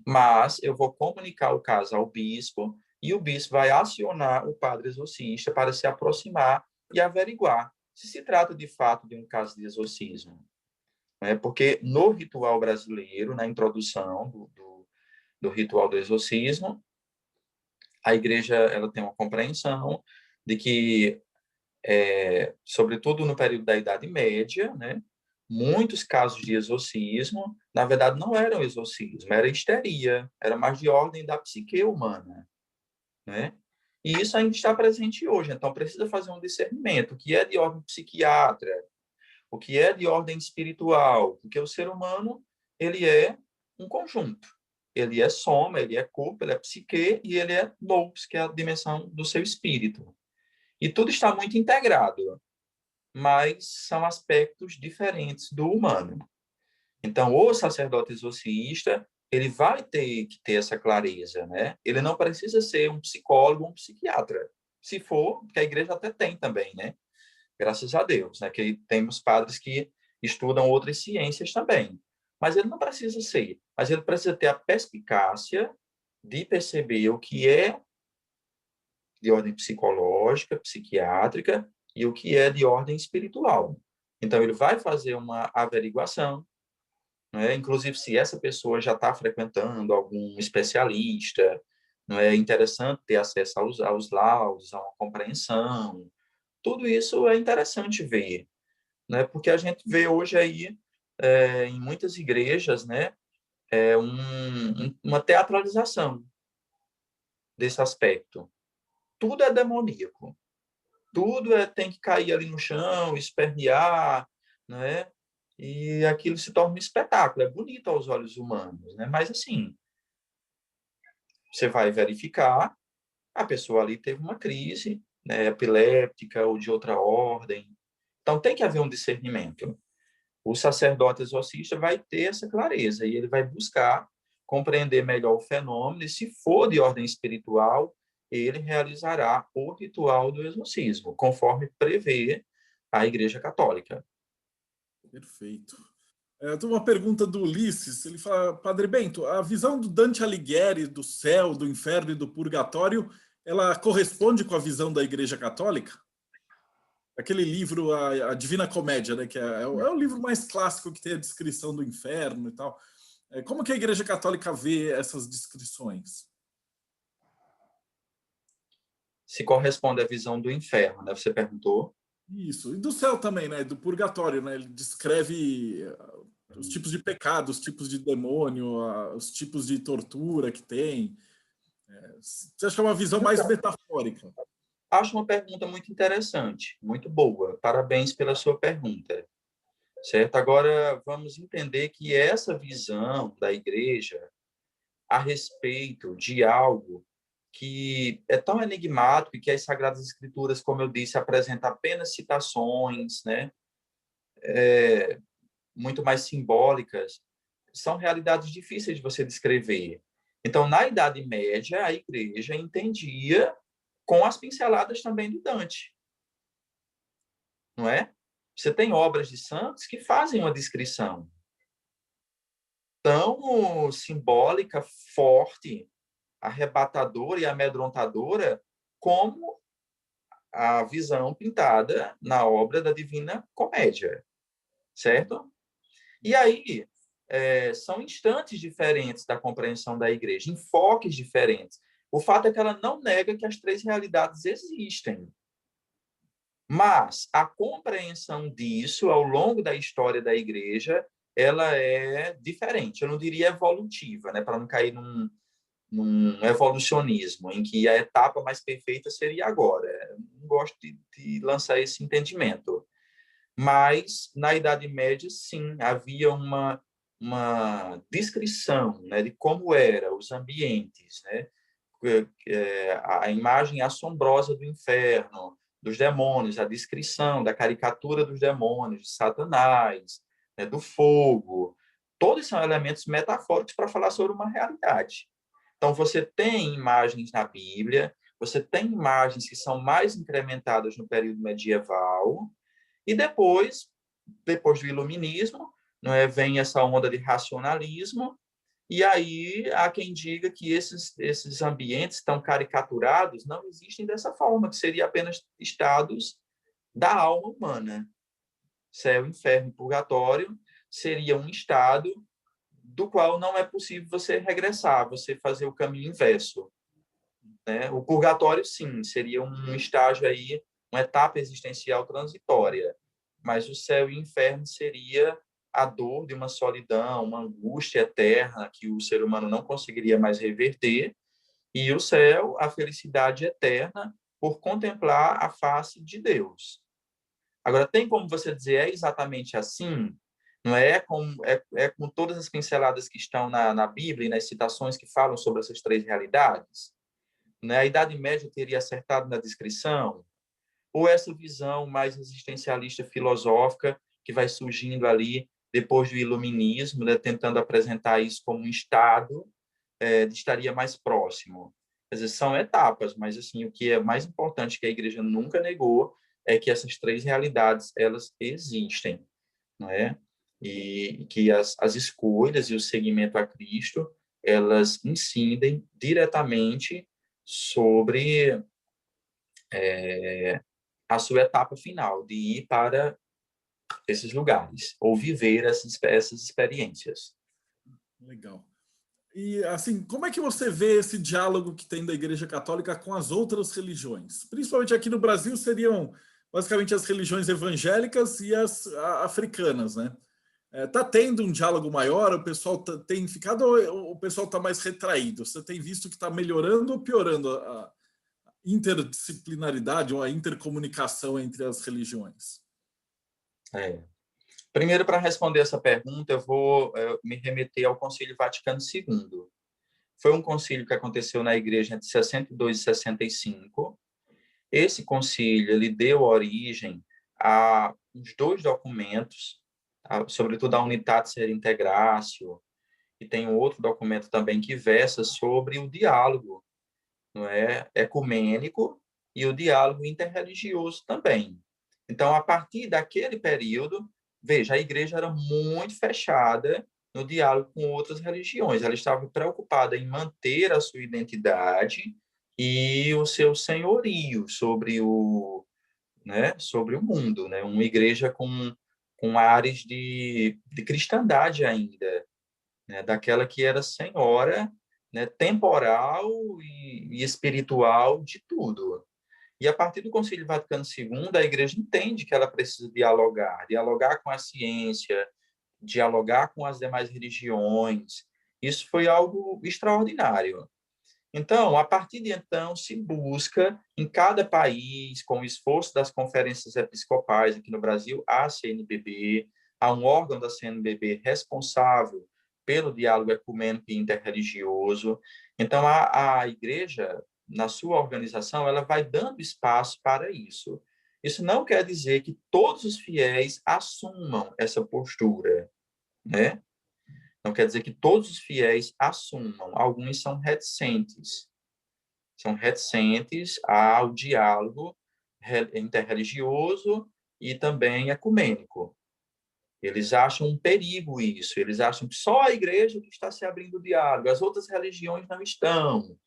mas eu vou comunicar o caso ao bispo e o bispo vai acionar o padre exorcista para se aproximar e averiguar se trata de fato de um caso de exorcismo. Porque no ritual brasileiro, na introdução do ritual do exorcismo, a igreja ela tem uma compreensão de que, sobretudo no período da Idade Média, né, muitos casos de exorcismo, na verdade, não eram exorcismo, era histeria, era mais de ordem da psique humana, né? E isso ainda está presente hoje, então precisa fazer um discernimento, o que é de ordem psiquiátrica, o que é de ordem espiritual, porque o ser humano, ele é um conjunto. Ele é soma, ele é corpo, ele é psique e ele é nous, que é a dimensão do seu espírito. E tudo está muito integrado, mas são aspectos diferentes do humano. Então, o sacerdote exorcista, ele vai ter que ter essa clareza, né? Ele não precisa ser um psicólogo, um psiquiatra. Se for, porque a igreja até tem também, né? Graças a Deus, né? Que temos padres que estudam outras ciências também. Mas ele não precisa ser. Mas ele precisa ter a perspicácia de perceber o que é de ordem psicológica, psiquiátrica e o que é de ordem espiritual. Então, ele vai fazer uma averiguação, não é? Inclusive, se essa pessoa já está frequentando algum especialista, não é interessante ter acesso aos laudos, a uma compreensão. Tudo isso é interessante ver, né? Porque a gente vê hoje aí, em muitas igrejas, né, uma teatralização desse aspecto. Tudo é demoníaco. Tudo tem que cair ali no chão, espernear, né? E aquilo se torna um espetáculo. É bonito aos olhos humanos, né? Mas, assim, você vai verificar, a pessoa ali teve uma crise, né, epiléptica ou de outra ordem. Então, tem que haver um discernimento. O sacerdote exorcista vai ter essa clareza e ele vai buscar compreender melhor o fenômeno e, se for de ordem espiritual, ele realizará o ritual do exorcismo, conforme prevê a Igreja Católica. Perfeito. Eu tenho uma pergunta do Ulisses. Ele fala: Padre Bento, a visão do Dante Alighieri do céu, do inferno e do purgatório, ela corresponde com a visão da Igreja Católica? Aquele livro, a Divina Comédia, né, que é o livro mais clássico que tem a descrição do inferno e tal. Como que a Igreja Católica vê essas descrições? Se corresponde à visão do inferno, né? Você perguntou. Isso. E do céu também, né? Do purgatório, né? Ele descreve os tipos de pecado, os tipos de demônio, os tipos de tortura que tem. Você acha que é uma visão mais metafórica? Acho uma pergunta muito interessante, muito boa. Parabéns pela sua pergunta. Certo? Agora, vamos entender que essa visão da igreja a respeito de algo que é tão enigmático e que as Sagradas Escrituras, como eu disse, apresentam apenas citações, né? Muito mais simbólicas, são realidades difíceis de você descrever. Então, na Idade Média, a igreja entendia com as pinceladas também do Dante, não é? Você tem obras de santos que fazem uma descrição tão simbólica, forte, arrebatadora e amedrontadora como a visão pintada na obra da Divina Comédia, certo? E aí, são instantes diferentes da compreensão da igreja, enfoques diferentes. O fato é que ela não nega que as três realidades existem. Mas a compreensão disso, ao longo da história da igreja, ela é diferente. Eu não diria evolutiva, né? Para não cair num evolucionismo, em que a etapa mais perfeita seria agora. Eu não gosto de lançar esse entendimento. Mas, na Idade Média, sim, havia uma descrição, né, de como eram os ambientes, né? A imagem assombrosa do inferno, dos demônios, a descrição da caricatura dos demônios, de Satanás, né, do fogo. Todos são elementos metafóricos para falar sobre uma realidade. Então, você tem imagens na Bíblia, você tem imagens que são mais incrementadas no período medieval, e depois do iluminismo, não é, vem essa onda de racionalismo, e aí há quem diga que esses ambientes tão caricaturados não existem dessa forma, que seria apenas estados da alma humana. Céu, inferno e purgatório seria um estado do qual não é possível você regressar, você fazer o caminho inverso, né? O purgatório, sim, seria um estágio aí, uma etapa existencial transitória, mas o céu e o inferno seria a dor de uma solidão, uma angústia eterna que o ser humano não conseguiria mais reverter, e o céu, a felicidade eterna por contemplar a face de Deus. Agora, tem como você dizer é exatamente assim? não é com todas as pinceladas que estão na Bíblia e nas citações que falam sobre essas três realidades, né? A Idade Média teria acertado na descrição? Ou essa visão mais existencialista filosófica que vai surgindo ali depois do Iluminismo, né, tentando apresentar isso como um estado, estaria mais próximo? Quer dizer, são etapas, mas assim, o que é mais importante que a Igreja nunca negou é que essas três realidades elas existem, não é? E que as escolhas e o seguimento a Cristo elas incidem diretamente sobre a sua etapa final, de ir para esses lugares, ou viver essas experiências. Legal. E, assim, como é que você vê esse diálogo que tem da Igreja Católica com as outras religiões? Principalmente aqui no Brasil seriam basicamente as religiões evangélicas e as africanas, né? Tá tendo um diálogo maior? O pessoal tem ficado ou o pessoal está mais retraído? Você tem visto que está melhorando ou piorando a interdisciplinaridade ou a intercomunicação entre as religiões? Primeiro, para responder essa pergunta, eu vou me remeter ao Concílio Vaticano II. Foi um concílio que aconteceu na Igreja entre 62 e 65. Esse concílio ele deu origem a uns dois documentos, sobretudo a Unitatis Reintegratio, e tem um outro documento também que versa sobre o diálogo, não é, ecumênico e o diálogo interreligioso também. Então, a partir daquele período, veja, a igreja era muito fechada no diálogo com outras religiões. Ela estava preocupada em manter a sua identidade e o seu senhorio sobre o mundo, né? Uma igreja com ares de cristandade ainda, né? Daquela que era senhora, né? Temporal e espiritual de tudo. E a partir do Concílio Vaticano II, a igreja entende que ela precisa dialogar com a ciência, dialogar com as demais religiões. Isso foi algo extraordinário. Então, a partir de então, se busca em cada país, com o esforço das conferências episcopais, aqui no Brasil, a CNBB, há um órgão da CNBB responsável pelo diálogo ecumênico e interreligioso. Então, a igreja, na sua organização, ela vai dando espaço para isso. Isso não quer dizer que todos os fiéis assumam essa postura, né? Não quer dizer que todos os fiéis assumam. Alguns são reticentes ao diálogo interreligioso e também ecumênico. Eles acham um perigo isso, eles acham que só a igreja que está se abrindo o diálogo, as outras religiões não estão.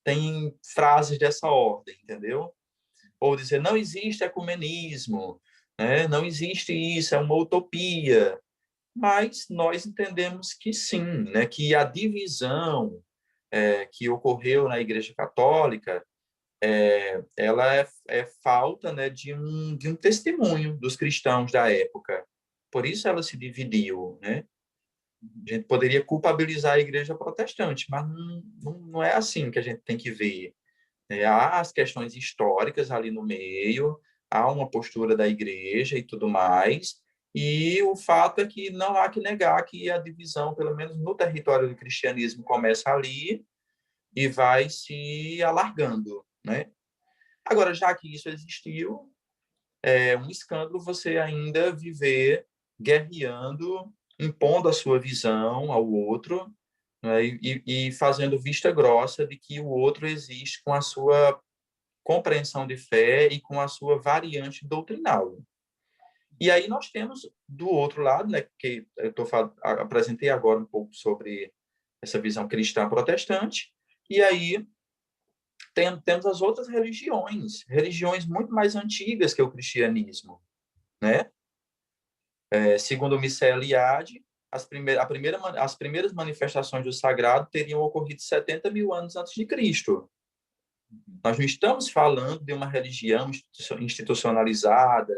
Tem frases dessa ordem, entendeu? Ou dizer, não existe ecumenismo, né? Não existe isso, é uma utopia. Mas nós entendemos que sim, né? Que a divisão que ocorreu na Igreja Católica ela é falta, né, de um testemunho dos cristãos da época. Por isso ela se dividiu, né? A gente poderia culpabilizar a igreja protestante, mas não é assim que a gente tem que ver. Há as questões históricas ali no meio, há uma postura da igreja e tudo mais, e o fato é que não há que negar que a divisão, pelo menos no território do cristianismo, começa ali e vai se alargando, né? Agora, já que isso existiu, é um escândalo você ainda viver guerreando, impondo a sua visão ao outro, né, e fazendo vista grossa de que o outro existe com a sua compreensão de fé e com a sua variante doutrinal. E aí nós temos do outro lado, né, que apresentei agora um pouco sobre essa visão cristã protestante, e aí temos as outras religiões muito mais antigas que o cristianismo, né? Segundo Michel Eliade, as primeiras manifestações do sagrado teriam ocorrido 70 mil anos antes de Cristo. Nós não estamos falando de uma religião institucionalizada,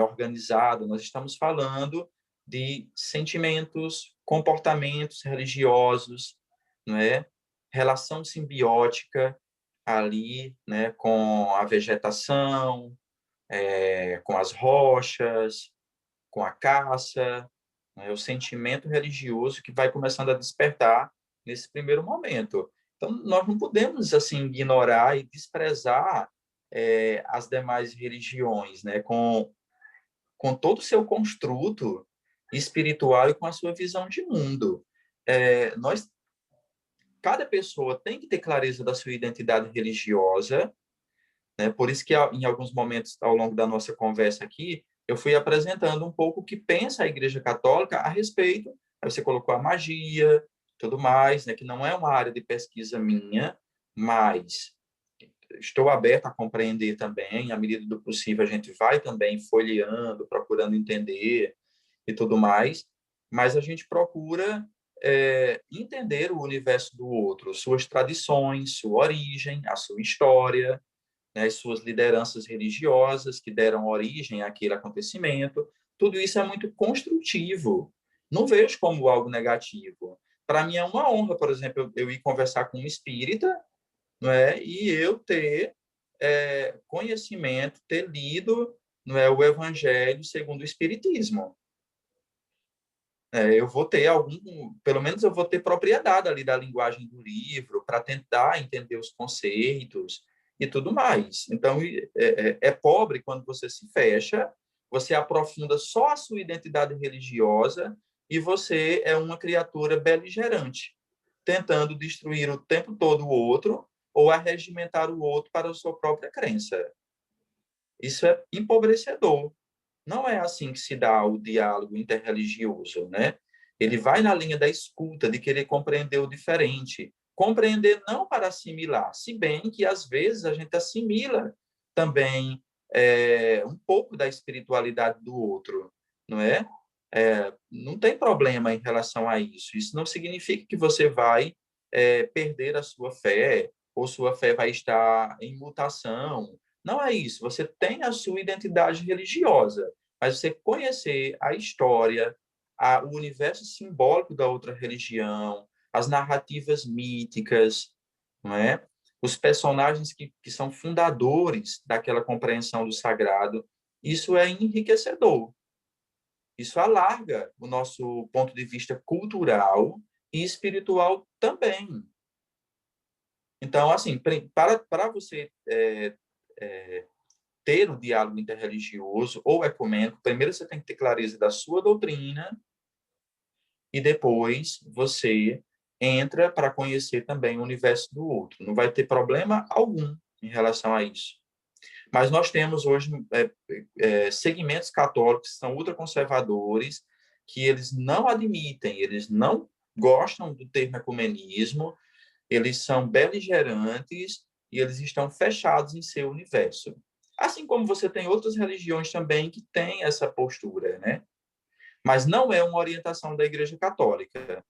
organizada, nós estamos falando de sentimentos, comportamentos religiosos, não é? Relação simbiótica ali, né, com a vegetação, com as rochas, com a caça, né? É o sentimento religioso que vai começando a despertar nesse primeiro momento. Então, nós não podemos assim ignorar e desprezar as demais religiões, né? Com todo o seu construto espiritual e com a sua visão de mundo. Cada pessoa tem que ter clareza da sua identidade religiosa, né? Por isso que, em alguns momentos, ao longo da nossa conversa aqui, eu fui apresentando um pouco o que pensa a Igreja Católica a respeito. Aí você colocou a magia, tudo mais, né? Que não é uma área de pesquisa minha, mas estou aberto a compreender também. À medida do possível, a gente vai também folheando, procurando entender e tudo mais, mas a gente procura entender o universo do outro, suas tradições, sua origem, a sua história, né, as suas lideranças religiosas que deram origem àquele acontecimento. Tudo isso é muito construtivo. Não vejo como algo negativo. Para mim é uma honra, por exemplo, eu ir conversar com um espírita, não é? E eu ter conhecimento, ter lido, não é, o Evangelho segundo o Espiritismo. Eu vou ter pelo menos eu vou ter propriedade ali da linguagem do livro para tentar entender os conceitos e tudo mais. Então, é pobre quando você se fecha, você aprofunda só a sua identidade religiosa e você é uma criatura beligerante, tentando destruir o tempo todo o outro ou arregimentar o outro para a sua própria crença. Isso é empobrecedor. Não é assim que se dá o diálogo interreligioso, né? Ele vai na linha da escuta, de querer compreender o diferente. Compreender não para assimilar, se bem que às vezes a gente assimila também um pouco da espiritualidade do outro, não é? Não tem problema em relação a isso. Isso não significa que você vai perder a sua fé ou sua fé vai estar em mutação. Não é isso. Você tem a sua identidade religiosa, mas você conhecer a história, o universo simbólico da outra religião, as narrativas míticas, não é? Os personagens que são fundadores daquela compreensão do sagrado, isso é enriquecedor. Isso alarga o nosso ponto de vista cultural e espiritual também. Então, assim, para você ter o diálogo interreligioso ou ecumênico, primeiro você tem que ter clareza da sua doutrina e depois você entra para conhecer também o universo do outro. Não vai ter problema algum em relação a isso. Mas nós temos hoje segmentos católicos que são ultraconservadores, que eles não admitem, eles não gostam do termo ecumenismo, eles são beligerantes e eles estão fechados em seu universo. Assim como você tem outras religiões também que têm essa postura, né? Mas não é uma orientação da Igreja Católica.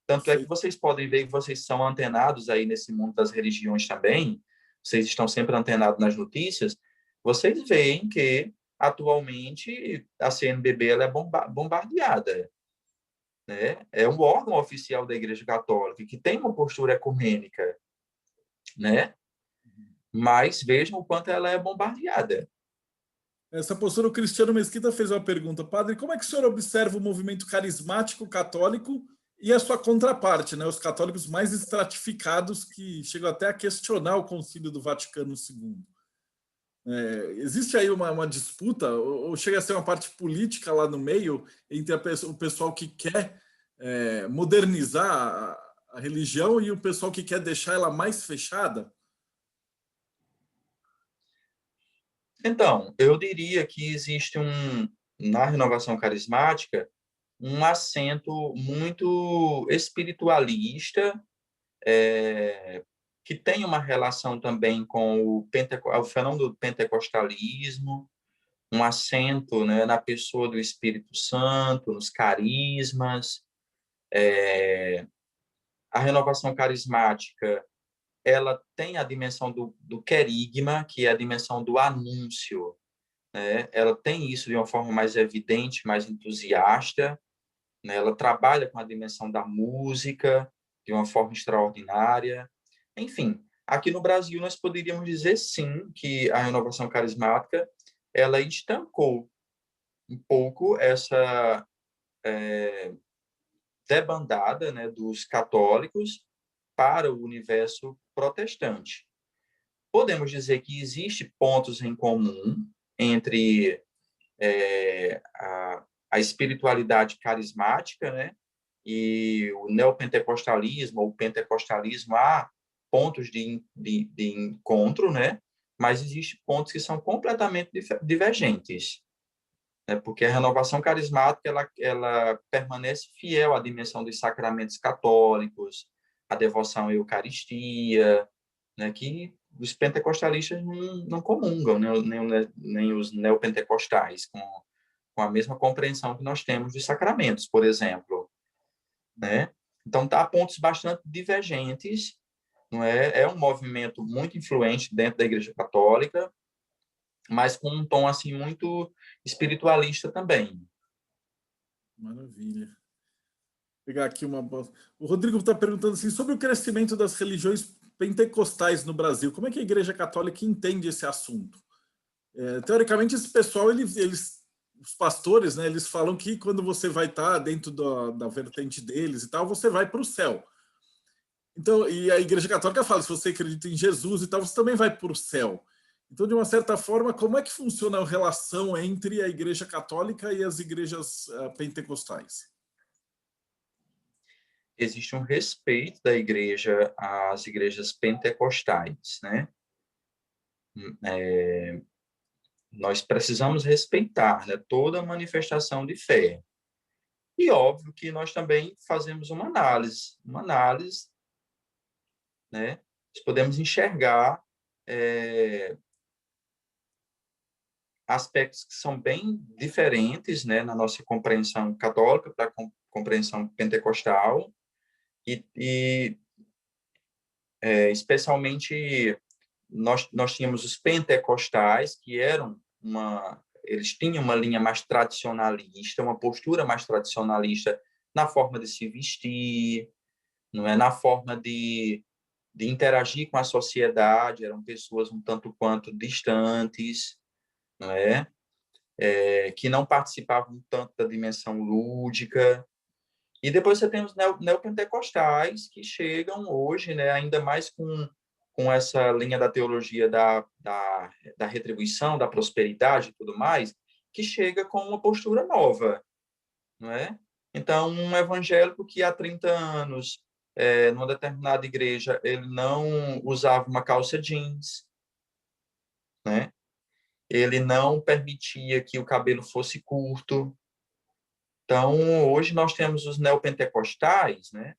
Tanto é que vocês podem ver que vocês são antenados aí nesse mundo das religiões também, vocês estão sempre antenados nas notícias, vocês veem que, atualmente, a CNBB ela é bombardeada. Né? É um órgão oficial da Igreja Católica que tem uma postura ecumênica, né? Mas vejam o quanto ela é bombardeada. Essa postura, o Cristiano Mesquita fez uma pergunta, padre, como é que o senhor observa o movimento carismático católico e a sua contraparte, né, os católicos mais estratificados que chegam até a questionar o Concílio do Vaticano II? Existe aí uma disputa, ou chega a ser uma parte política lá no meio, entre o pessoal que quer modernizar a religião e o pessoal que quer deixar ela mais fechada? Então, eu diria que existe na renovação carismática um acento muito espiritualista, que tem uma relação também com o fenômeno do pentecostalismo, um acento, né, na pessoa do Espírito Santo, nos carismas. A renovação carismática ela tem a dimensão do querigma, que é a dimensão do anúncio. Né? Ela tem isso de uma forma mais evidente, mais entusiasta. Né? Ela trabalha com a dimensão da música de uma forma extraordinária. Enfim, aqui no Brasil nós poderíamos dizer sim que a renovação carismática ela estancou um pouco debandada, né, dos católicos para o universo protestante. Podemos dizer que existe pontos em comum entre a espiritualidade carismática, né, e o neopentecostalismo ou pentecostalismo. Há pontos de encontro, né, mas existem pontos que são completamente divergentes, né, porque a renovação carismática ela permanece fiel à dimensão dos sacramentos católicos, à devoção à Eucaristia, né, que os pentecostalistas não comungam, né, nem os neopentecostais, com a mesma compreensão que nós temos dos sacramentos, por exemplo, né? Então, há pontos bastante divergentes, não é? É um movimento muito influente dentro da Igreja Católica, mas com um tom assim muito espiritualista também. Maravilha. Vou pegar aqui uma. O Rodrigo está perguntando assim, sobre o crescimento das religiões pentecostais no Brasil. Como é que a Igreja Católica entende esse assunto? Teoricamente, esse pessoal, os pastores, né, eles falam que quando você vai estar dentro da vertente deles e tal, você vai para o céu. Então, e a Igreja Católica fala, se você acredita em Jesus e tal, você também vai para o céu. Então, de uma certa forma, como é que funciona a relação entre a Igreja Católica e as igrejas pentecostais? Existe um respeito da Igreja às igrejas pentecostais, né? Nós precisamos respeitar, né, toda manifestação de fé. E óbvio que nós também fazemos uma análise, né? Nós podemos enxergar aspectos que são bem diferentes, né, na nossa compreensão católica para a compreensão pentecostal especialmente nós tínhamos os pentecostais que eles tinham uma linha mais tradicionalista, uma postura mais tradicionalista na forma de se vestir, não é, na forma de interagir com a sociedade. Eram pessoas um tanto quanto distantes, não é? Que não participavam tanto da dimensão lúdica. E depois você tem os neopentecostais, que chegam hoje, né, ainda mais com essa linha da teologia da retribuição, da prosperidade e tudo mais, que chega com uma postura nova, não é? Então, um evangélico que há 30 anos, numa determinada igreja, ele não usava uma calça jeans, né? Ele não permitia que o cabelo fosse curto. Então, hoje nós temos os neopentecostais, né,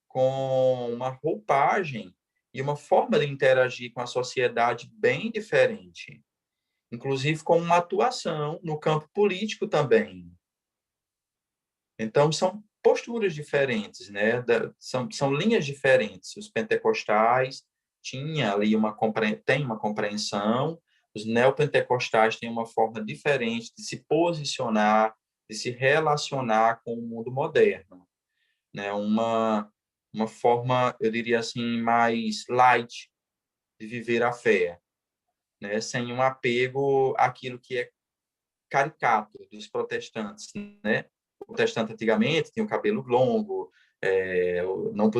com uma roupagem e uma forma de interagir com a sociedade bem diferente, inclusive com uma atuação no campo político também. Então, são posturas diferentes, né? São linhas diferentes. Os pentecostais tinham ali têm uma compreensão, os neopentecostais têm uma forma diferente de se posicionar, de se relacionar com o mundo moderno, né? Uma forma, eu diria assim, mais light de viver a fé, né? Sem um apego àquilo que é caricato dos protestantes, né? O protestante antigamente tinha o cabelo longo, não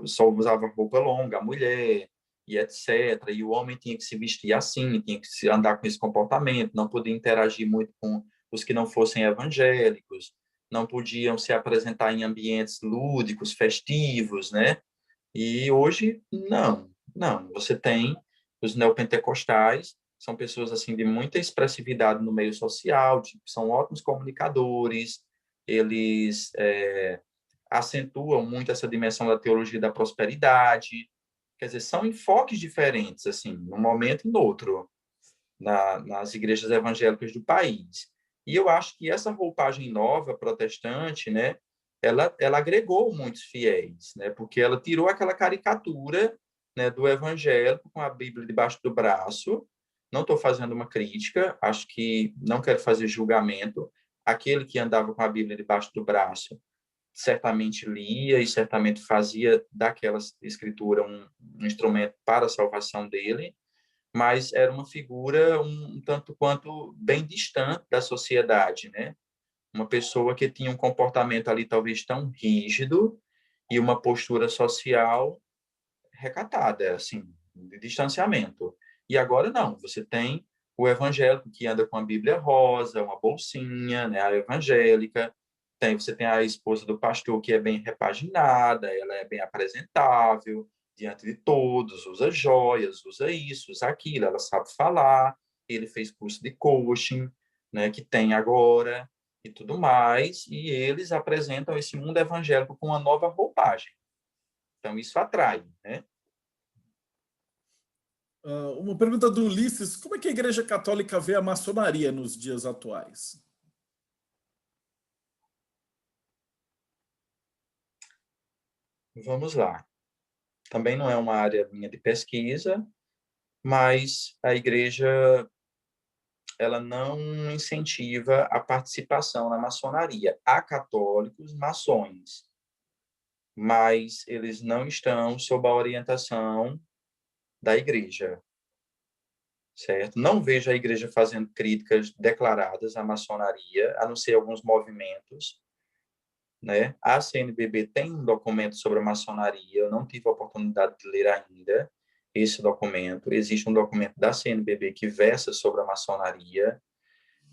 só usava roupa longa, a mulher, e etc. E o homem tinha que se vestir assim, tinha que se andar com esse comportamento, não podia interagir muito com os que não fossem evangélicos, não podiam se apresentar em ambientes lúdicos, festivos, né? E hoje, não. Você tem os neopentecostais, são pessoas assim de muita expressividade no meio social, são ótimos comunicadores, eles acentuam muito essa dimensão da teologia da prosperidade. Quer dizer, são enfoques diferentes, assim, num momento e no outro, nas igrejas evangélicas do país. E eu acho que essa roupagem nova, protestante, né, ela agregou muitos fiéis, né, porque ela tirou aquela caricatura, né, do evangélico com a Bíblia debaixo do braço. Não estou fazendo uma crítica, acho que não quero fazer julgamento. Aquele que andava com a Bíblia debaixo do braço certamente lia e certamente fazia daquela escritura um instrumento para a salvação dele, mas era uma figura um tanto quanto bem distante da sociedade, né? uma pessoa que tinha um comportamento ali talvez tão rígido e uma postura social recatada, assim, de distanciamento. E agora não, você tem o evangélico que anda com a Bíblia rosa, uma bolsinha, né, a evangélica, você tem a esposa do pastor que é bem repaginada, ela é bem apresentável diante de todos, usa joias, usa isso, usa aquilo, ela sabe falar, ele fez curso de coaching, né, que tem agora e tudo mais, e eles apresentam esse mundo evangélico com uma nova roupagem. Então, isso atrai, né? Uma pergunta do Ulisses: como é que a Igreja Católica vê a maçonaria nos dias atuais? Vamos lá. Também não é uma área minha de pesquisa, mas a igreja ela não incentiva a participação na maçonaria. Há católicos maçons, mas eles não estão sob a orientação da igreja, certo? Não vejo a igreja fazendo críticas declaradas à maçonaria, a não ser alguns movimentos, né? A CNBB tem um documento sobre a maçonaria, eu não tive a oportunidade de ler ainda esse documento. Existe um documento da CNBB que versa sobre a maçonaria,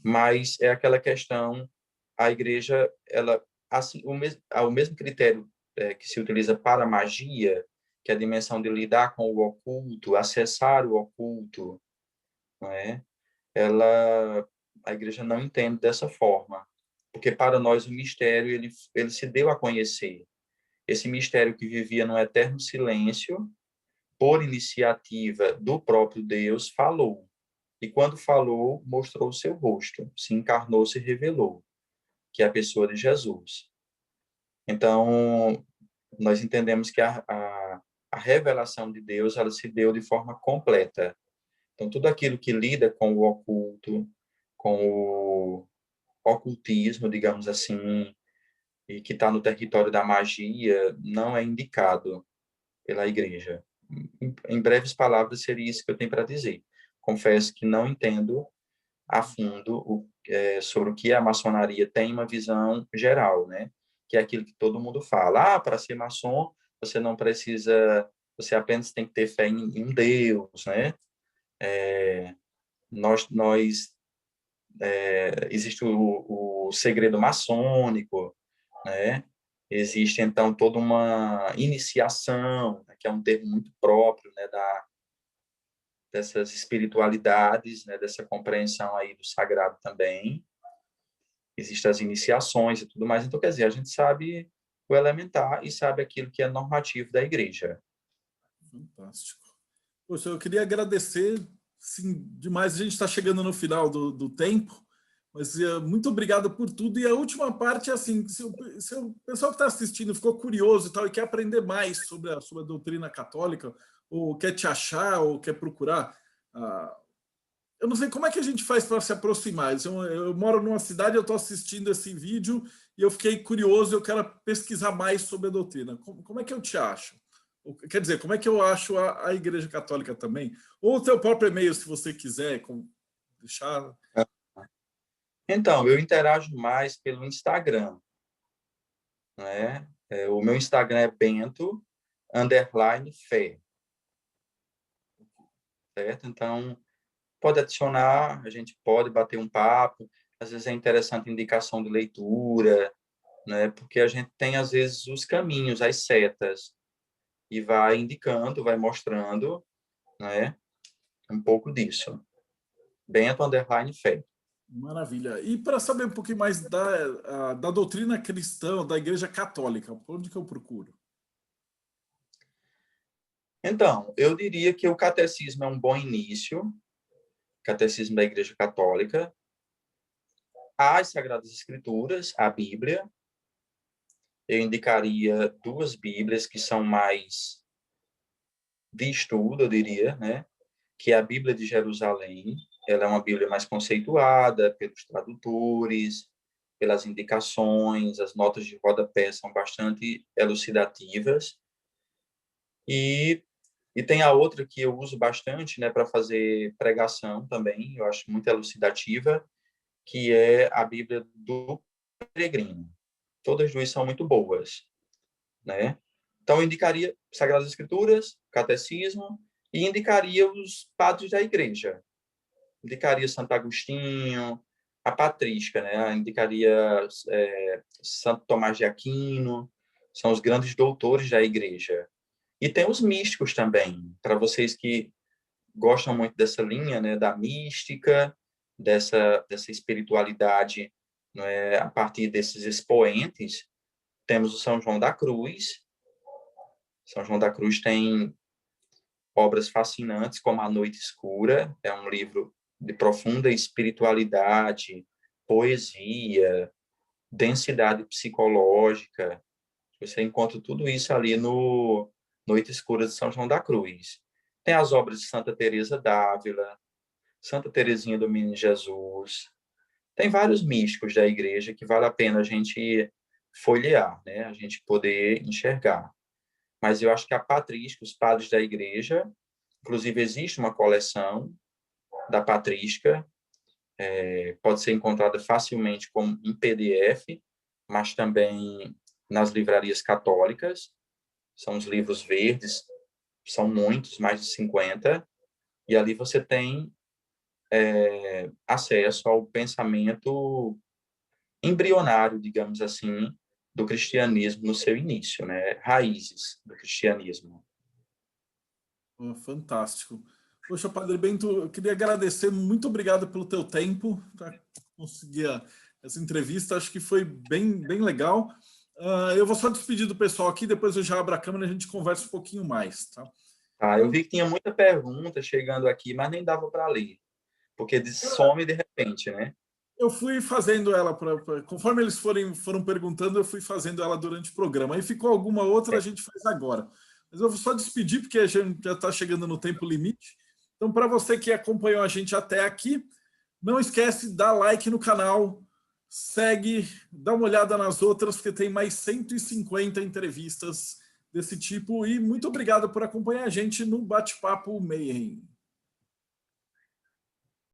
mas é aquela questão, a igreja, ela, assim, o mesmo critério que se utiliza para a magia, que é a dimensão de lidar com o oculto, acessar o oculto, não é? A igreja não entende dessa forma, porque para nós o mistério ele se deu a conhecer. Esse mistério que vivia no eterno silêncio, por iniciativa do próprio Deus, falou. E quando falou, mostrou o seu rosto, se encarnou, se revelou, que é a pessoa de Jesus. Então, nós entendemos que a revelação de Deus, ela se deu de forma completa. Então, tudo aquilo que lida com o oculto, com o ocultismo, digamos assim, e que está no território da magia, não é indicado pela igreja. Em breves palavras, seria isso que eu tenho para dizer. Confesso que não entendo a fundo sobre o que a maçonaria tem uma visão geral, né? Que é aquilo que todo mundo fala. Ah, para ser maçom, você não precisa, você apenas tem que ter fé em um Deus, né? Nós existe o segredo maçônico, né? Existe, então, toda uma iniciação, né, que é um termo muito próprio, né, dessas espiritualidades, né, dessa compreensão aí do sagrado também. Existem as iniciações e tudo mais. Então, quer dizer, a gente sabe o elementar e sabe aquilo que é normativo da igreja. Fantástico. Poxa, eu queria agradecer, sim, demais. A gente está chegando no final do tempo, mas muito obrigado por tudo. E a última parte é assim: se o pessoal que está assistindo ficou curioso e tal e quer aprender mais sobre a doutrina católica, ou quer te achar, ou quer procurar, eu não sei como é que a gente faz para se aproximar. Eu moro numa cidade, eu estou assistindo esse vídeo e eu fiquei curioso, eu quero pesquisar mais sobre a doutrina. Como é que eu te acho? Quer dizer, como é que eu acho a Igreja Católica também? Ou o teu próprio e-mail, se você quiser deixar. Então, eu interajo mais pelo Instagram, né? O meu Instagram é Bento_Fé, certo? Então, pode adicionar, a gente pode bater um papo. Às vezes é interessante indicação de leitura, né? Porque a gente tem, às vezes, os caminhos, as setas, e vai indicando, vai mostrando, né? Um pouco disso. Bento_Fé. Maravilha. E para saber um pouquinho mais da doutrina cristã, da Igreja Católica, por onde que eu procuro? Então, eu diria que o catecismo é um bom início, catecismo da Igreja Católica, as Sagradas Escrituras, a Bíblia. Eu indicaria duas Bíblias que são mais de estudo, eu diria, né? Que é a Bíblia de Jerusalém. Ela é uma Bíblia mais conceituada pelos tradutores, pelas indicações, as notas de rodapé são bastante elucidativas. E tem a outra que eu uso bastante, né, para fazer pregação também, eu acho muito elucidativa, que é a Bíblia do Peregrino. Todas duas são muito boas, né? Então, eu indicaria Sagradas Escrituras, Catecismo, e indicaria os padres da igreja. Indicaria Santo Agostinho, a Patrística, né? Indicaria Santo Tomás de Aquino, são os grandes doutores da igreja. E tem os místicos também, para vocês que gostam muito dessa linha, né, da mística, dessa espiritualidade, né, a partir desses expoentes. Temos o São João da Cruz. São João da Cruz tem obras fascinantes, como A Noite Escura, é um livro de profunda espiritualidade, poesia, densidade psicológica. Você encontra tudo isso ali no Noite Escura de São João da Cruz. Tem as obras de Santa Teresa d'Ávila, Santa Teresinha do Menino Jesus. Tem vários místicos da igreja que vale a pena a gente folhear, né? A gente poder enxergar. Mas eu acho que a patrística, os padres da igreja, inclusive existe uma coleção da patrística, pode ser encontrada facilmente como em PDF, mas também nas livrarias católicas. São os livros verdes, são muitos, mais de 50, e ali você tem acesso ao pensamento embrionário, digamos assim, do cristianismo no seu início, né? Raízes do cristianismo. Oh, fantástico. Poxa, Padre Bento, eu queria agradecer, muito obrigado pelo teu tempo para conseguir essa entrevista, acho que foi bem legal. Eu vou só despedir do pessoal aqui, depois eu já abro a câmera e a gente conversa um pouquinho mais. Tá? Eu vi que tinha muita pergunta chegando aqui, mas nem dava para ler, porque some de repente, né? Eu fui fazendo ela, conforme eles foram perguntando, eu fui fazendo ela durante o programa. Aí ficou alguma outra, a gente faz agora. Mas eu vou só despedir, porque a gente já está chegando no tempo limite. Então, para você que acompanhou a gente até aqui, não esquece, dá like no canal, segue, dá uma olhada nas outras, porque tem mais 150 entrevistas desse tipo. E muito obrigado por acompanhar a gente no Bate-Papo Mayhem.